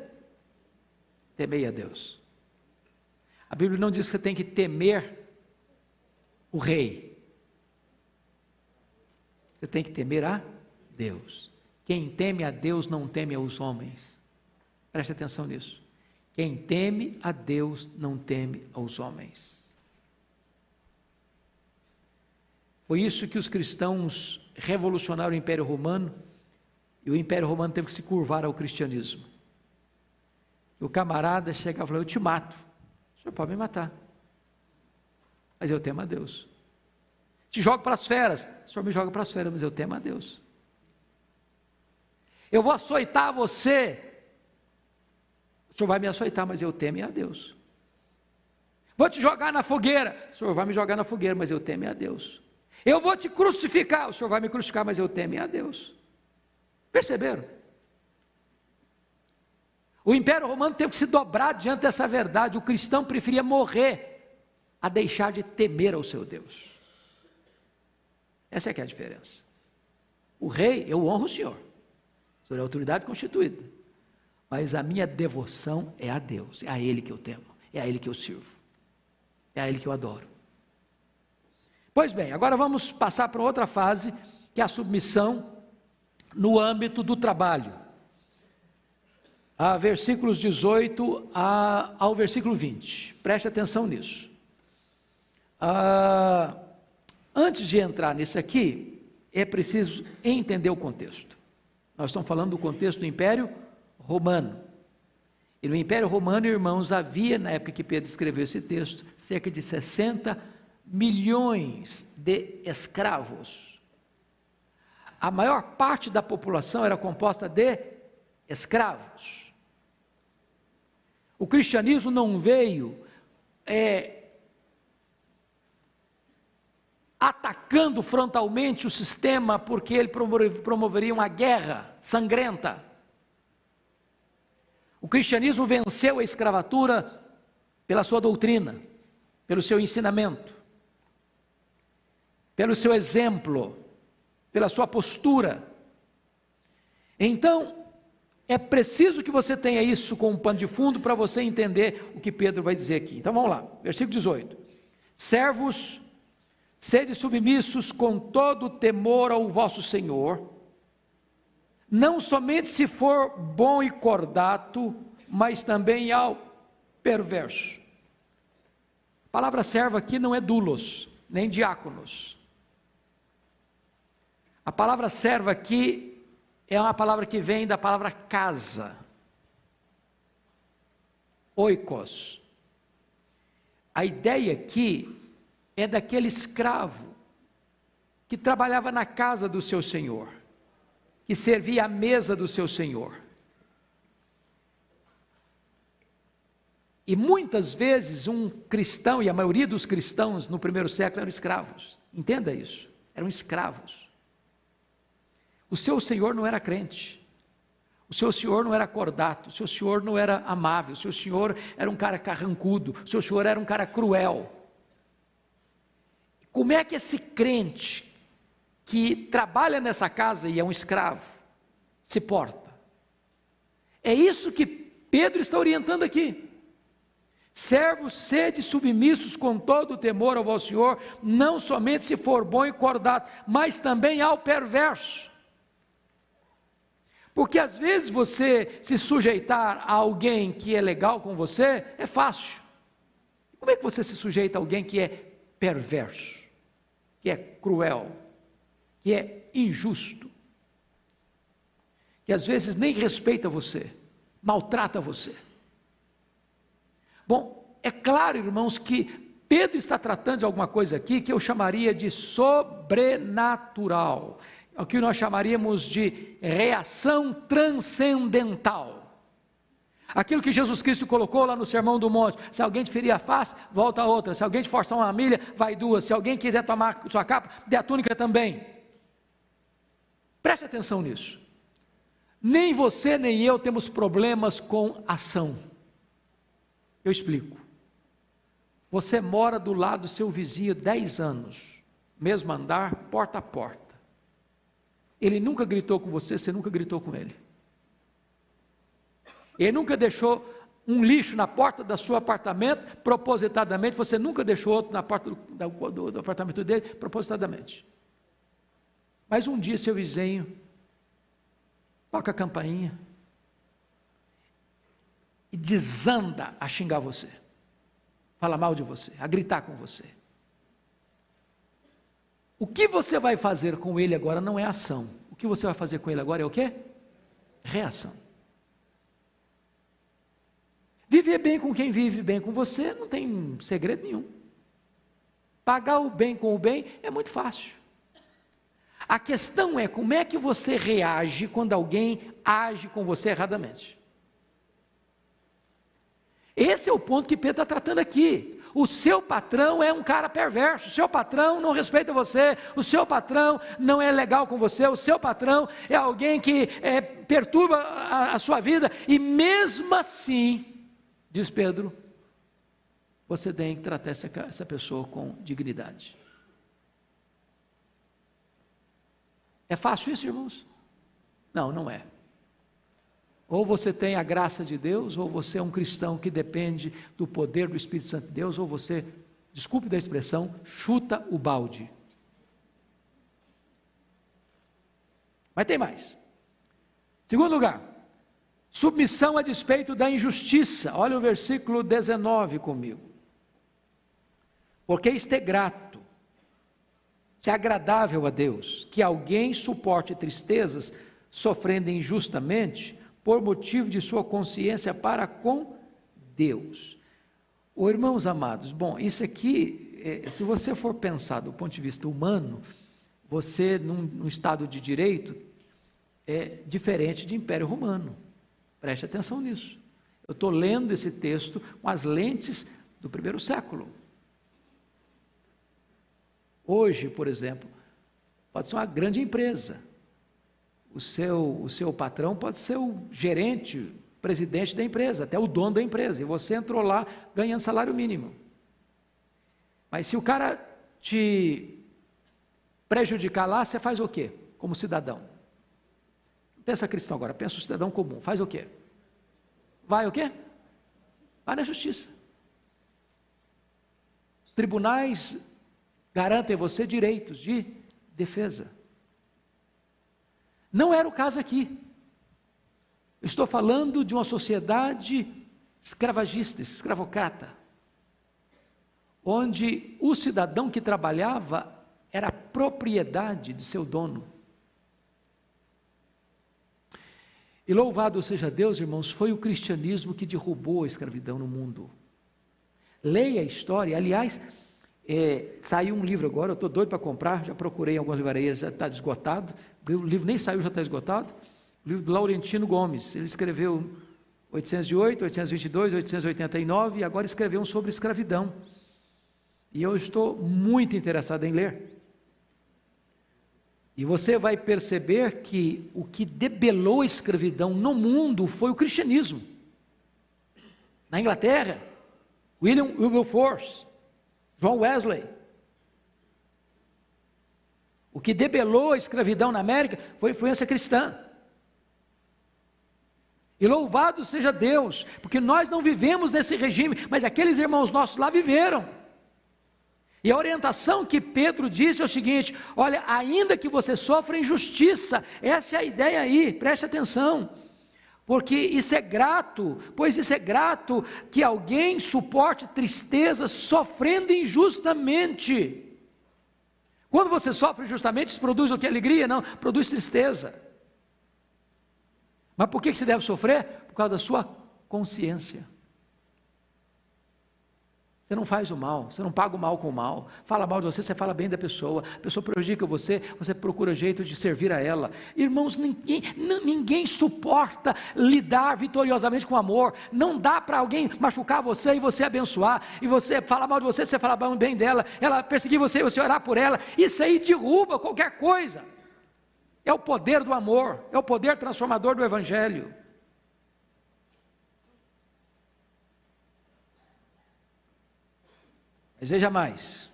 Temei a Deus. A Bíblia não diz que você tem que temer o rei. Você tem que temer a Deus. Quem teme a Deus não teme aos homens. Preste atenção nisso. Quem teme a Deus não teme aos homens. Foi isso que os cristãos revolucionaram o Império Romano, e o Império Romano teve que se curvar ao cristianismo. O camarada chegava e falava: eu te mato. O senhor pode me matar, mas eu temo a Deus. Te jogo para as feras. O senhor me joga para as feras, mas eu temo a Deus. Eu vou açoitar você. O senhor vai me açoitar, mas eu temo a Deus. Vou te jogar na fogueira. O senhor vai me jogar na fogueira, mas eu temo a Deus. Eu vou te crucificar. O senhor vai me crucificar, mas eu temo a Deus. Perceberam? O Império Romano teve que se dobrar diante dessa verdade. O cristão preferia morrer a deixar de temer ao seu Deus. Essa é que é a diferença. O rei, eu honro o senhor. O senhor é a autoridade constituída. Mas a minha devoção é a Deus. É a Ele que eu temo. É a Ele que eu sirvo. É a Ele que eu adoro. Pois bem, agora vamos passar para outra fase, que é a submissão no âmbito do trabalho. Versículos 18 ao versículo 20. Preste atenção nisso. Antes de entrar nisso aqui, é preciso entender o contexto. Nós estamos falando do contexto do Império Romano. E no Império Romano, irmãos, havia, na época que Pedro escreveu esse texto, cerca de 60 milhões de escravos. A maior parte da população era composta de escravos. O cristianismo não veio atacando frontalmente o sistema porque ele promoveria uma guerra sangrenta. O cristianismo venceu a escravatura pela sua doutrina, pelo seu ensinamento, pelo seu exemplo, pela sua postura. Então, É preciso que você tenha isso como pano de fundo para você entender o que Pedro vai dizer aqui. Então vamos lá, versículo 18. Servos, sede submissos com todo temor ao vosso Senhor, não somente se for bom e cordato, mas também ao perverso. A palavra servo aqui não é doulos, nem diáconos. A palavra servo aqui é uma palavra que vem da palavra casa, oikos. A ideia aqui é daquele escravo que trabalhava na casa do seu senhor, que servia à mesa do seu senhor. E muitas vezes um cristão, e a maioria dos cristãos no primeiro século eram escravos, entenda isso, eram escravos. O seu senhor não era crente, o seu senhor não era cordato, o seu senhor não era amável, o seu senhor era um cara carrancudo, o seu senhor era um cara cruel. Como é que esse crente que trabalha nessa casa e é um escravo se porta? É isso que Pedro está orientando aqui. Servos, sede submissos com todo o temor ao vosso Senhor, não somente se for bom e cordato, mas também ao perverso. Porque às vezes você se sujeitar a alguém que é legal com você é fácil. Como é que você se sujeita a alguém que é perverso, que é cruel, que é injusto, que às vezes nem respeita você, maltrata você? Bom, é claro, irmãos, que Pedro está tratando de alguma coisa aqui que eu chamaria de sobrenatural, o que nós chamaríamos de reação transcendental. Aquilo que Jesus Cristo colocou lá no Sermão do Monte: se alguém te ferir a face, volta a outra; se alguém te forçar uma milha, vai duas; se alguém quiser tomar sua capa, dê a túnica também. Preste atenção nisso. Nem você nem eu temos problemas com ação. Eu explico. Você mora do lado do seu vizinho 10 anos, mesmo andar, porta a porta. Ele nunca gritou com você, você nunca gritou com ele. Ele nunca deixou um lixo na porta do seu apartamento, propositadamente; você nunca deixou outro na porta do apartamento dele, propositadamente. Mas um dia seu vizinho toca a campainha e desanda a xingar você, fala mal de você, a gritar com você. O que você vai fazer com ele agora não é ação. O que você vai fazer com ele agora é o quê? Reação. Viver bem com quem vive bem com você não tem segredo nenhum. Pagar o bem com o bem é muito fácil. A questão é como é que você reage quando alguém age com você erradamente. Esse é o ponto que Pedro está tratando aqui. O seu patrão é um cara perverso, o seu patrão não respeita você, o seu patrão não é legal com você, o seu patrão é alguém que perturba a sua vida, e mesmo assim, diz Pedro, você tem que tratar essa pessoa com dignidade. É fácil isso, irmãos? Não, não é. Ou você tem a graça de Deus, ou você é um cristão que depende do poder do Espírito Santo de Deus, ou você, desculpe da expressão, chuta o balde. Mas tem mais. Segundo lugar, submissão a despeito da injustiça. Olha o versículo 19 comigo. Porque isto é grato, se é agradável a Deus, que alguém suporte tristezas, sofrendo injustamente, por motivo de sua consciência para com Deus. Irmãos amados, bom, isso aqui, se você for pensar do ponto de vista humano, você num Estado de Direito, é diferente de Império Romano. Preste atenção nisso. Eu estou lendo esse texto com as lentes do primeiro século. Hoje, por exemplo, pode ser uma grande empresa. O seu patrão pode ser o gerente, presidente da empresa, até o dono da empresa, e você entrou lá ganhando salário mínimo. Mas se o cara te prejudicar lá, você faz o quê, como cidadão? Pensa cristão agora, pensa o cidadão comum, faz o quê? Vai o quê? Vai na justiça. Os tribunais garantem a você direitos de defesa. Não era o caso aqui. Eu estou falando de uma sociedade escravagista, escravocrata, onde o cidadão que trabalhava era propriedade de seu dono. E louvado seja Deus, irmãos, foi o cristianismo que derrubou a escravidão no mundo. Leia a história, aliás, saiu um livro agora, eu estou doido para comprar, já procurei em algumas livrarias, já está esgotado, o livro nem saiu, já está esgotado, o livro do Laurentino Gomes, ele escreveu 808, 822, 889, e agora escreveu um sobre escravidão, e eu estou muito interessado em ler. E você vai perceber que o que debelou a escravidão no mundo foi o cristianismo. Na Inglaterra, William Wilberforce, John Wesley. O que debelou a escravidão na América foi a influência cristã. E louvado seja Deus, porque nós não vivemos nesse regime, mas aqueles irmãos nossos lá viveram. E a orientação que Pedro disse é o seguinte: olha, ainda que você sofra injustiça, essa é a ideia aí, preste atenção, porque isso é grato, pois isso é grato que alguém suporte tristeza sofrendo injustamente. Quando você sofre injustamente, isso produz o que? Alegria? Não, produz tristeza. Mas por que você deve sofrer? Por causa da sua consciência. Você não faz o mal, você não paga o mal com o mal, fala mal de você, você fala bem da pessoa, a pessoa prejudica você, você procura jeito de servir a ela. Irmãos, ninguém suporta lidar vitoriosamente com amor, não dá para alguém machucar você e você abençoar, e você falar mal de você, você falar bem dela, ela perseguir você e você orar por ela, isso aí derruba qualquer coisa. É o poder do amor, é o poder transformador do Evangelho. Mas veja mais,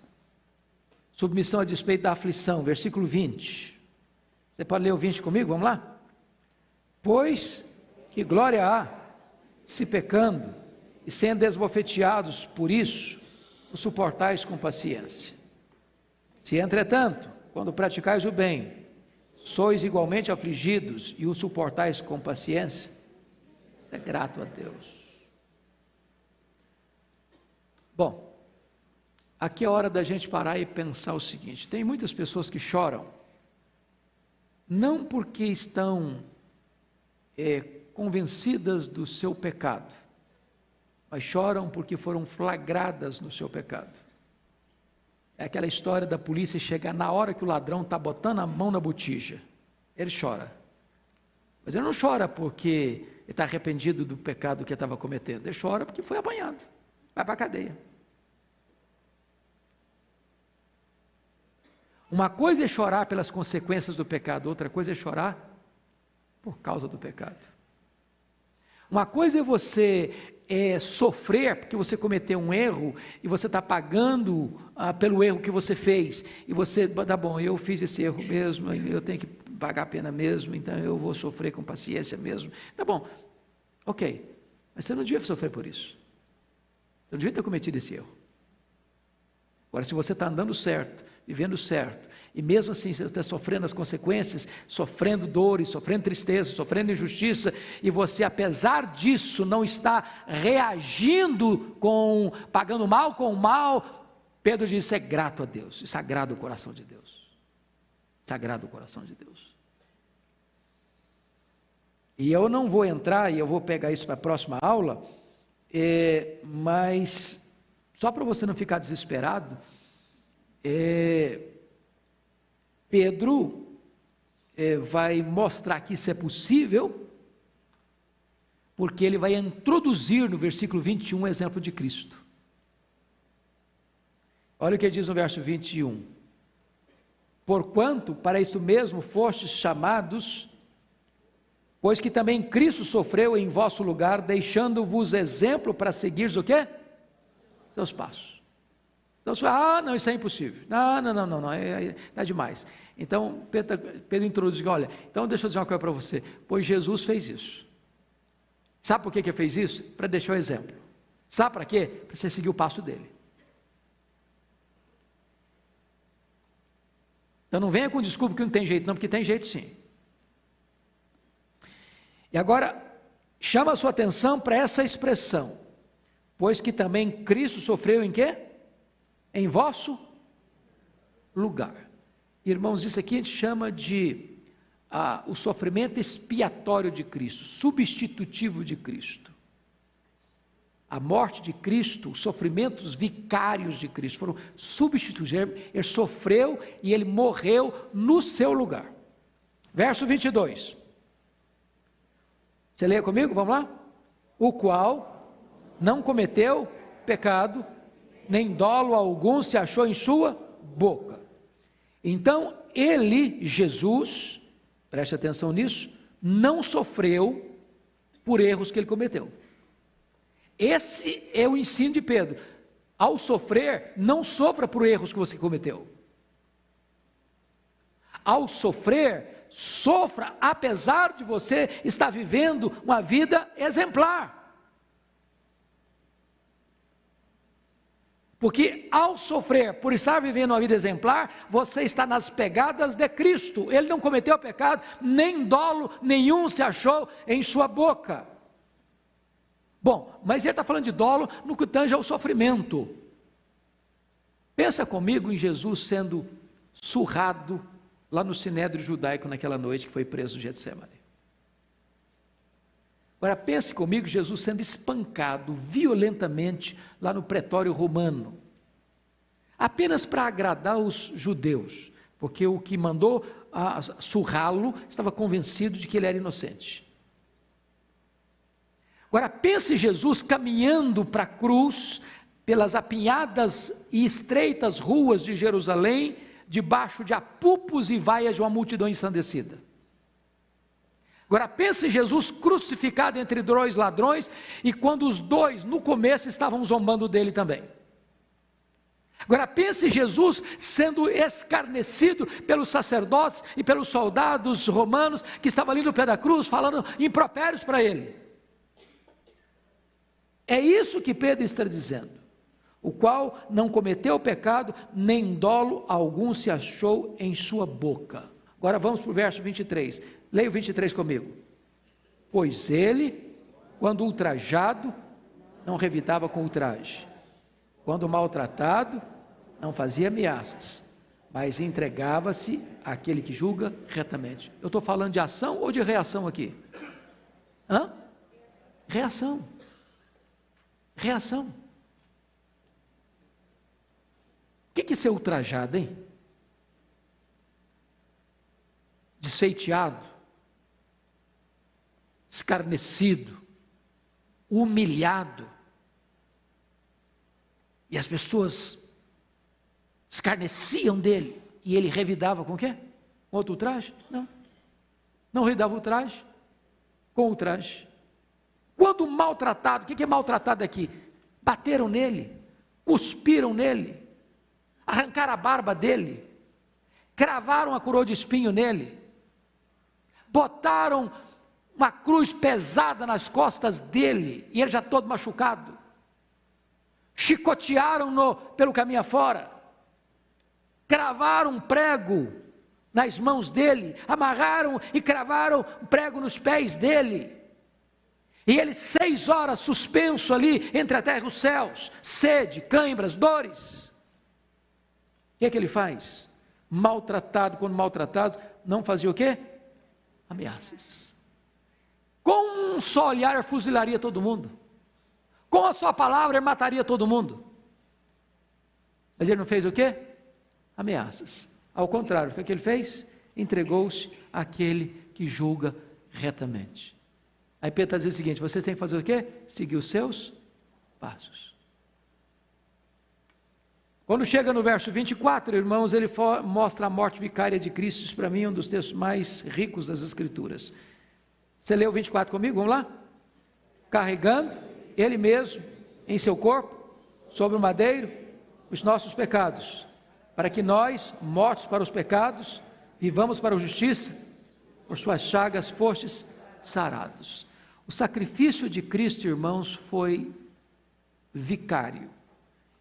submissão a despeito da aflição, versículo 20, você pode ler o 20 comigo, vamos lá? Pois que glória há, se pecando, e sendo esbofeteados por isso, o suportais com paciência. Se entretanto, quando praticais o bem, sois igualmente afligidos, e o suportais com paciência, isso é grato a Deus. Bom, aqui é a hora da gente parar e pensar o seguinte: tem muitas pessoas que choram, não porque estão convencidas do seu pecado, mas choram porque foram flagradas no seu pecado. É aquela história da polícia chegar na hora que o ladrão está botando a mão na botija, ele chora, mas ele não chora porque ele está arrependido do pecado que ele estava cometendo, ele chora porque foi apanhado, vai para a cadeia. Uma coisa é chorar pelas consequências do pecado, outra coisa é chorar por causa do pecado. Uma coisa é você sofrer porque você cometeu um erro e você está pagando pelo erro que você fez, e você, tá bom, eu fiz esse erro mesmo, eu tenho que pagar a pena mesmo, então eu vou sofrer com paciência mesmo, tá bom, ok, mas você não devia sofrer por isso, você não devia ter cometido esse erro. Agora, se você está andando certo, vivendo certo, e mesmo assim você está sofrendo as consequências, sofrendo dores, sofrendo tristeza, sofrendo injustiça, e você, apesar disso, não está reagindo pagando mal com o mal, Pedro diz: isso é grato a Deus, isso agrada o coração de Deus, isso agrada o coração de Deus. E eu não vou entrar, e eu vou pegar isso para a próxima aula, mas só para você não ficar desesperado, Pedro vai mostrar que isso é possível, porque ele vai introduzir no versículo 21 um exemplo de Cristo. Olha o que ele diz no verso 21: porquanto para isto mesmo fostes chamados, pois que também Cristo sofreu em vosso lugar, deixando-vos exemplo para seguires o quê? Seus passos. Então você fala, não, isso é impossível. Não, é demais. Então Pedro introduz, olha, então deixa eu dizer uma coisa para você, pois Jesus fez isso. Sabe por que ele fez isso? Para deixar o exemplo. Sabe para quê? Para você seguir o passo dele. Então não venha com desculpa que não tem jeito, não, porque tem jeito sim. E agora, chama a sua atenção para essa expressão, pois que também Cristo sofreu em quê? Em vosso lugar. Irmãos, isso aqui a gente chama de o sofrimento expiatório de Cristo, substitutivo de Cristo. A morte de Cristo, os sofrimentos vicários de Cristo foram substituídos. Ele sofreu e ele morreu no seu lugar. Verso 22. Você lê comigo? Vamos lá? O qual não cometeu pecado, nem dolo algum se achou em sua boca. Então, ele, Jesus, preste atenção nisso, não sofreu por erros que ele cometeu. Esse é o ensino de Pedro. Ao sofrer, não sofra por erros que você cometeu. Ao sofrer, sofra apesar de você estar vivendo uma vida exemplar. Porque ao sofrer por estar vivendo uma vida exemplar, você está nas pegadas de Cristo. Ele não cometeu pecado, nem dolo nenhum se achou em sua boca. Bom, mas ele está falando de dolo no que tange ao sofrimento. Pensa comigo em Jesus sendo surrado lá no Sinédrio judaico naquela noite que foi preso no Getsemane. Agora pense comigo Jesus sendo espancado violentamente lá no pretório romano, apenas para agradar os judeus, porque o que mandou surrá-lo estava convencido de que ele era inocente. Agora pense Jesus caminhando para a cruz, pelas apinhadas e estreitas ruas de Jerusalém, debaixo de apupos e vaias de uma multidão ensandecida. Agora pense Jesus crucificado entre dois ladrões, e quando os dois no começo estavam zombando dele também. Agora pense Jesus sendo escarnecido pelos sacerdotes e pelos soldados romanos que estavam ali no pé da cruz, falando impropérios para ele. É isso que Pedro está dizendo, o qual não cometeu pecado, nem dolo algum se achou em sua boca. Agora vamos para o verso 23, leia o 23 comigo. Pois ele, quando ultrajado, não revitava com ultraje, quando maltratado, não fazia ameaças, mas entregava-se àquele que julga retamente. Eu estou falando de ação ou de reação aqui? Reação. Reação. O que é ser ultrajado, hein? Desfeiteado, escarnecido, humilhado, e as pessoas escarneciam dele, e ele revidava com o quê? Com outro ultraje? Não revidava o ultraje, com ultraje. Quando maltratado, o que é maltratado aqui? Bateram nele, cuspiram nele, arrancaram a barba dele, cravaram a coroa de espinho nele, botaram uma cruz pesada nas costas dele, e ele já todo machucado, chicotearam-no pelo caminho afora, cravaram um prego nas mãos dele, amarraram e cravaram um prego nos pés dele, e ele 6 horas suspenso ali entre a terra e os céus, sede, cãibras, dores. O que é que ele faz? Maltratado, quando maltratado, não fazia o quê? Ameaças. Com um só olhar ele fuzilaria todo mundo, com a sua palavra ele mataria todo mundo, mas ele não fez o quê? Ameaças. Ao contrário, o que ele fez? Entregou-se àquele que julga retamente. Aí Pedro está dizendo o seguinte: vocês têm que fazer o quê? Seguir os seus passos. Quando chega no verso 24, irmãos, ele mostra a morte vicária de Cristo. Isso para mim é um dos textos mais ricos das Escrituras. Você leu o 24 comigo? Vamos lá? Carregando ele mesmo em seu corpo, sobre o madeiro, os nossos pecados, para que nós, mortos para os pecados, vivamos para a justiça, por suas chagas fostes sarados. O sacrifício de Cristo, irmãos, foi vicário.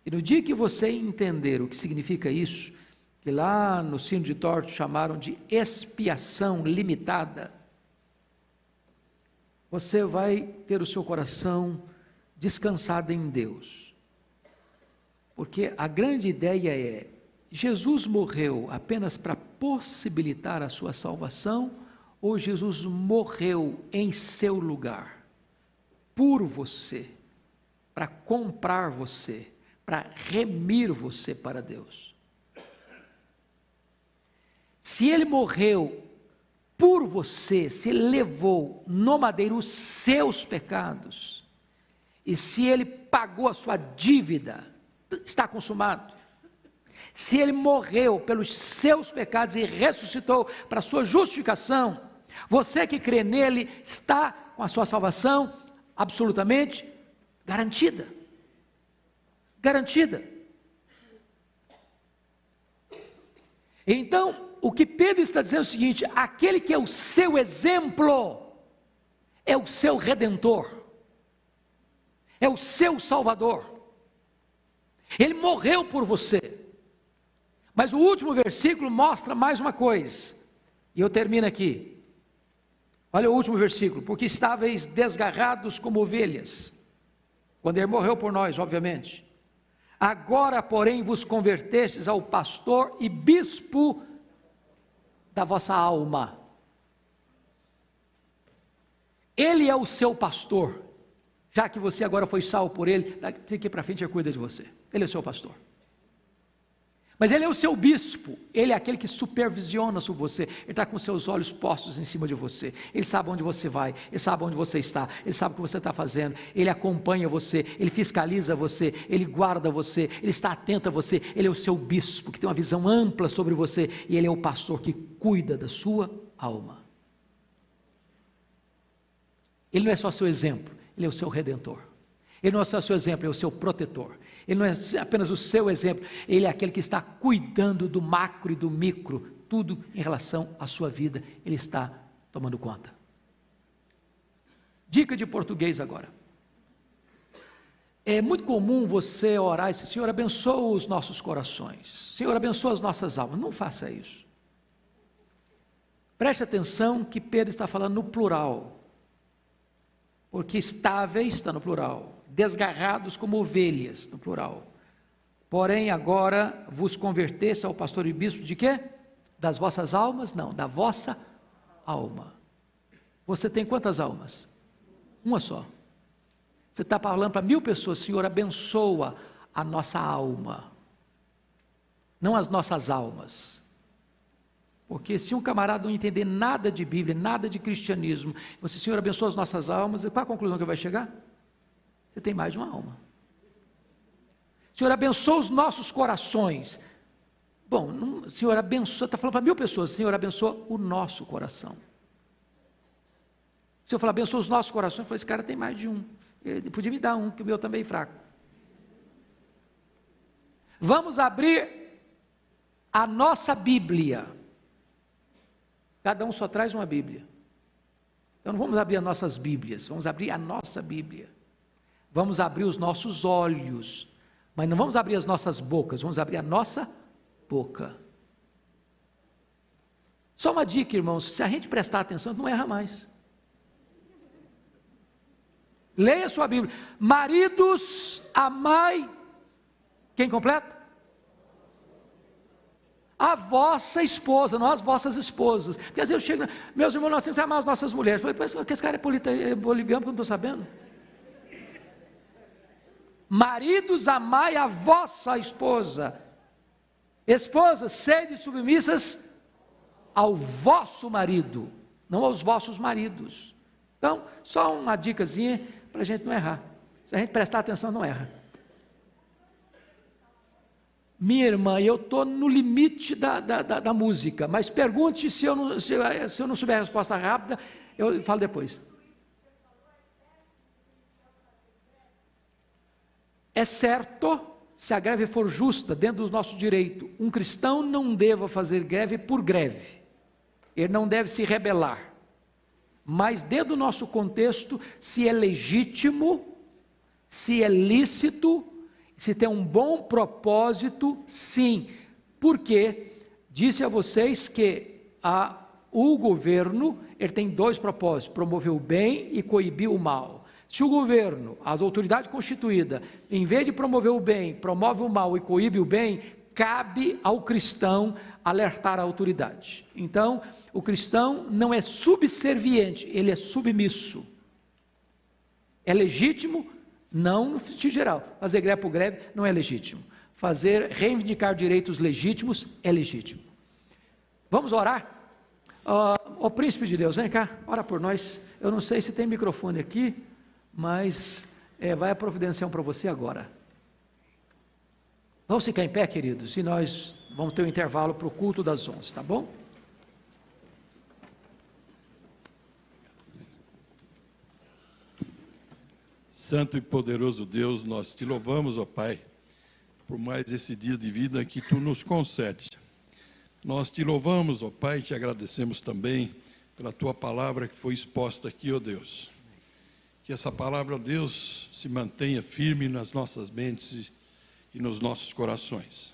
E no dia que você entender o que significa isso, que lá no Sino de Dort chamaram de expiação limitada, você vai ter o seu coração descansado em Deus. Porque a grande ideia é, Jesus morreu apenas para possibilitar a sua salvação, ou Jesus morreu em seu lugar, por você, para comprar você, para remir você para Deus. Se ele morreu por você, se ele levou no madeiro os seus pecados, e se ele pagou a sua dívida, está consumado. Se ele morreu pelos seus pecados e ressuscitou para a sua justificação, você que crê nele está com a sua salvação absolutamente garantida. Garantida. Então, o que Pedro está dizendo é o seguinte: aquele que é o seu exemplo, é o seu redentor, é o seu salvador. Ele morreu por você. Mas o último versículo mostra mais uma coisa, e eu termino aqui. Olha o último versículo: porque estáveis desgarrados como ovelhas, quando ele morreu por nós, obviamente. Agora, porém, vos convertestes ao pastor e bispo da vossa alma. Ele é o seu pastor, já que você agora foi salvo por ele, daqui para frente ele cuida de você. Ele é o seu pastor. Mas ele é o seu bispo, ele é aquele que supervisiona sobre você, ele está com seus olhos postos em cima de você, ele sabe onde você vai, ele sabe onde você está, ele sabe o que você está fazendo, ele acompanha você, ele fiscaliza você, ele guarda você, ele está atento a você, ele é o seu bispo, que tem uma visão ampla sobre você, e ele é o pastor que cuida da sua alma. Ele não é só seu exemplo, ele é o seu redentor. Ele não é só o seu exemplo, ele é o seu protetor. Ele não é apenas o seu exemplo, ele é aquele que está cuidando do macro e do micro, tudo em relação à sua vida, ele está tomando conta. Dica de português agora. É muito comum você orar e dizer: Senhor, abençoa os nossos corações, Senhor, abençoa as nossas almas. Não faça isso. Preste atenção que Pedro está falando no plural, porque estáveis está no plural, desgarrados como ovelhas, no plural. Porém, agora vos convertesse ao pastor e bispo de quê? Das vossas almas? Não, da vossa alma. Você tem quantas almas? Uma só. Você está falando para 1000 pessoas: Senhor, abençoa a nossa alma, não as nossas almas. Porque se um camarada não entender nada de Bíblia, nada de cristianismo, você: Senhor, abençoa as nossas almas, qual a conclusão que vai chegar? Você tem mais de uma alma. Senhor, abençoa os nossos corações. Bom, não, Senhor, abençoa, está falando para 1000 pessoas: Senhor, abençoa o nosso coração. Se eu falar abençoa os nossos corações, eu falei: esse cara tem mais de um, ele podia me dar um, que o meu também é fraco. Vamos abrir a nossa Bíblia. Cada um só traz uma Bíblia. Então não vamos abrir as nossas Bíblias, vamos abrir a nossa Bíblia. Vamos abrir os nossos olhos, mas não vamos abrir as nossas bocas, vamos abrir a nossa boca. Só uma dica, irmãos: se a gente prestar atenção, não erra mais. Leia a sua Bíblia. Maridos, amai, quem completa? A vossa esposa, não as vossas esposas. Porque às vezes eu chego, meus irmãos, nós temos que amar as nossas mulheres. Eu falei: que esse cara é poligâmico, não estou sabendo. Maridos, amai a vossa esposa. Esposas, sede submissas ao vosso marido, não aos vossos maridos. Então, só uma dicasinha para a gente não errar. Se a gente prestar atenção, não erra. Minha irmã, eu estou no limite da música, mas pergunte, se eu não souber a resposta rápida, eu falo depois. É certo se a greve for justa, dentro do nosso direito, um cristão não deva fazer greve por greve, ele não deve se rebelar, mas dentro do nosso contexto, se é legítimo, se é lícito, se tem um bom propósito, sim, porque disse a vocês que o governo, ele tem dois propósitos, promover o bem e coibir o mal. Se o governo, as autoridades constituídas, em vez de promover o bem, promove o mal e coíbe o bem, cabe ao cristão alertar a autoridade. Então, o cristão não é subserviente, ele é submisso. É legítimo? Não no sentido geral. Fazer greve por greve não é legítimo. Reivindicar direitos legítimos é legítimo. Vamos orar? Ó príncipe de Deus, vem cá, ora por nós. Eu não sei se tem microfone aqui, mas vai providenciar um para você agora. Vamos ficar em pé, queridos, e nós vamos ter um intervalo para o culto das 11, tá bom? Santo e poderoso Deus, nós te louvamos, ó Pai, por mais esse dia de vida que tu nos concede. Nós te louvamos, ó Pai, e te agradecemos também pela tua palavra que foi exposta aqui, ó Deus. Que essa palavra, ó Deus, se mantenha firme nas nossas mentes e nos nossos corações.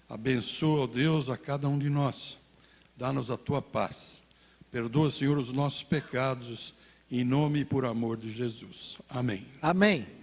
Abençoa, ó Deus, a cada um de nós. Dá-nos a tua paz. Perdoa, Senhor, os nossos pecados, em nome e por amor de Jesus. Amém. Amém.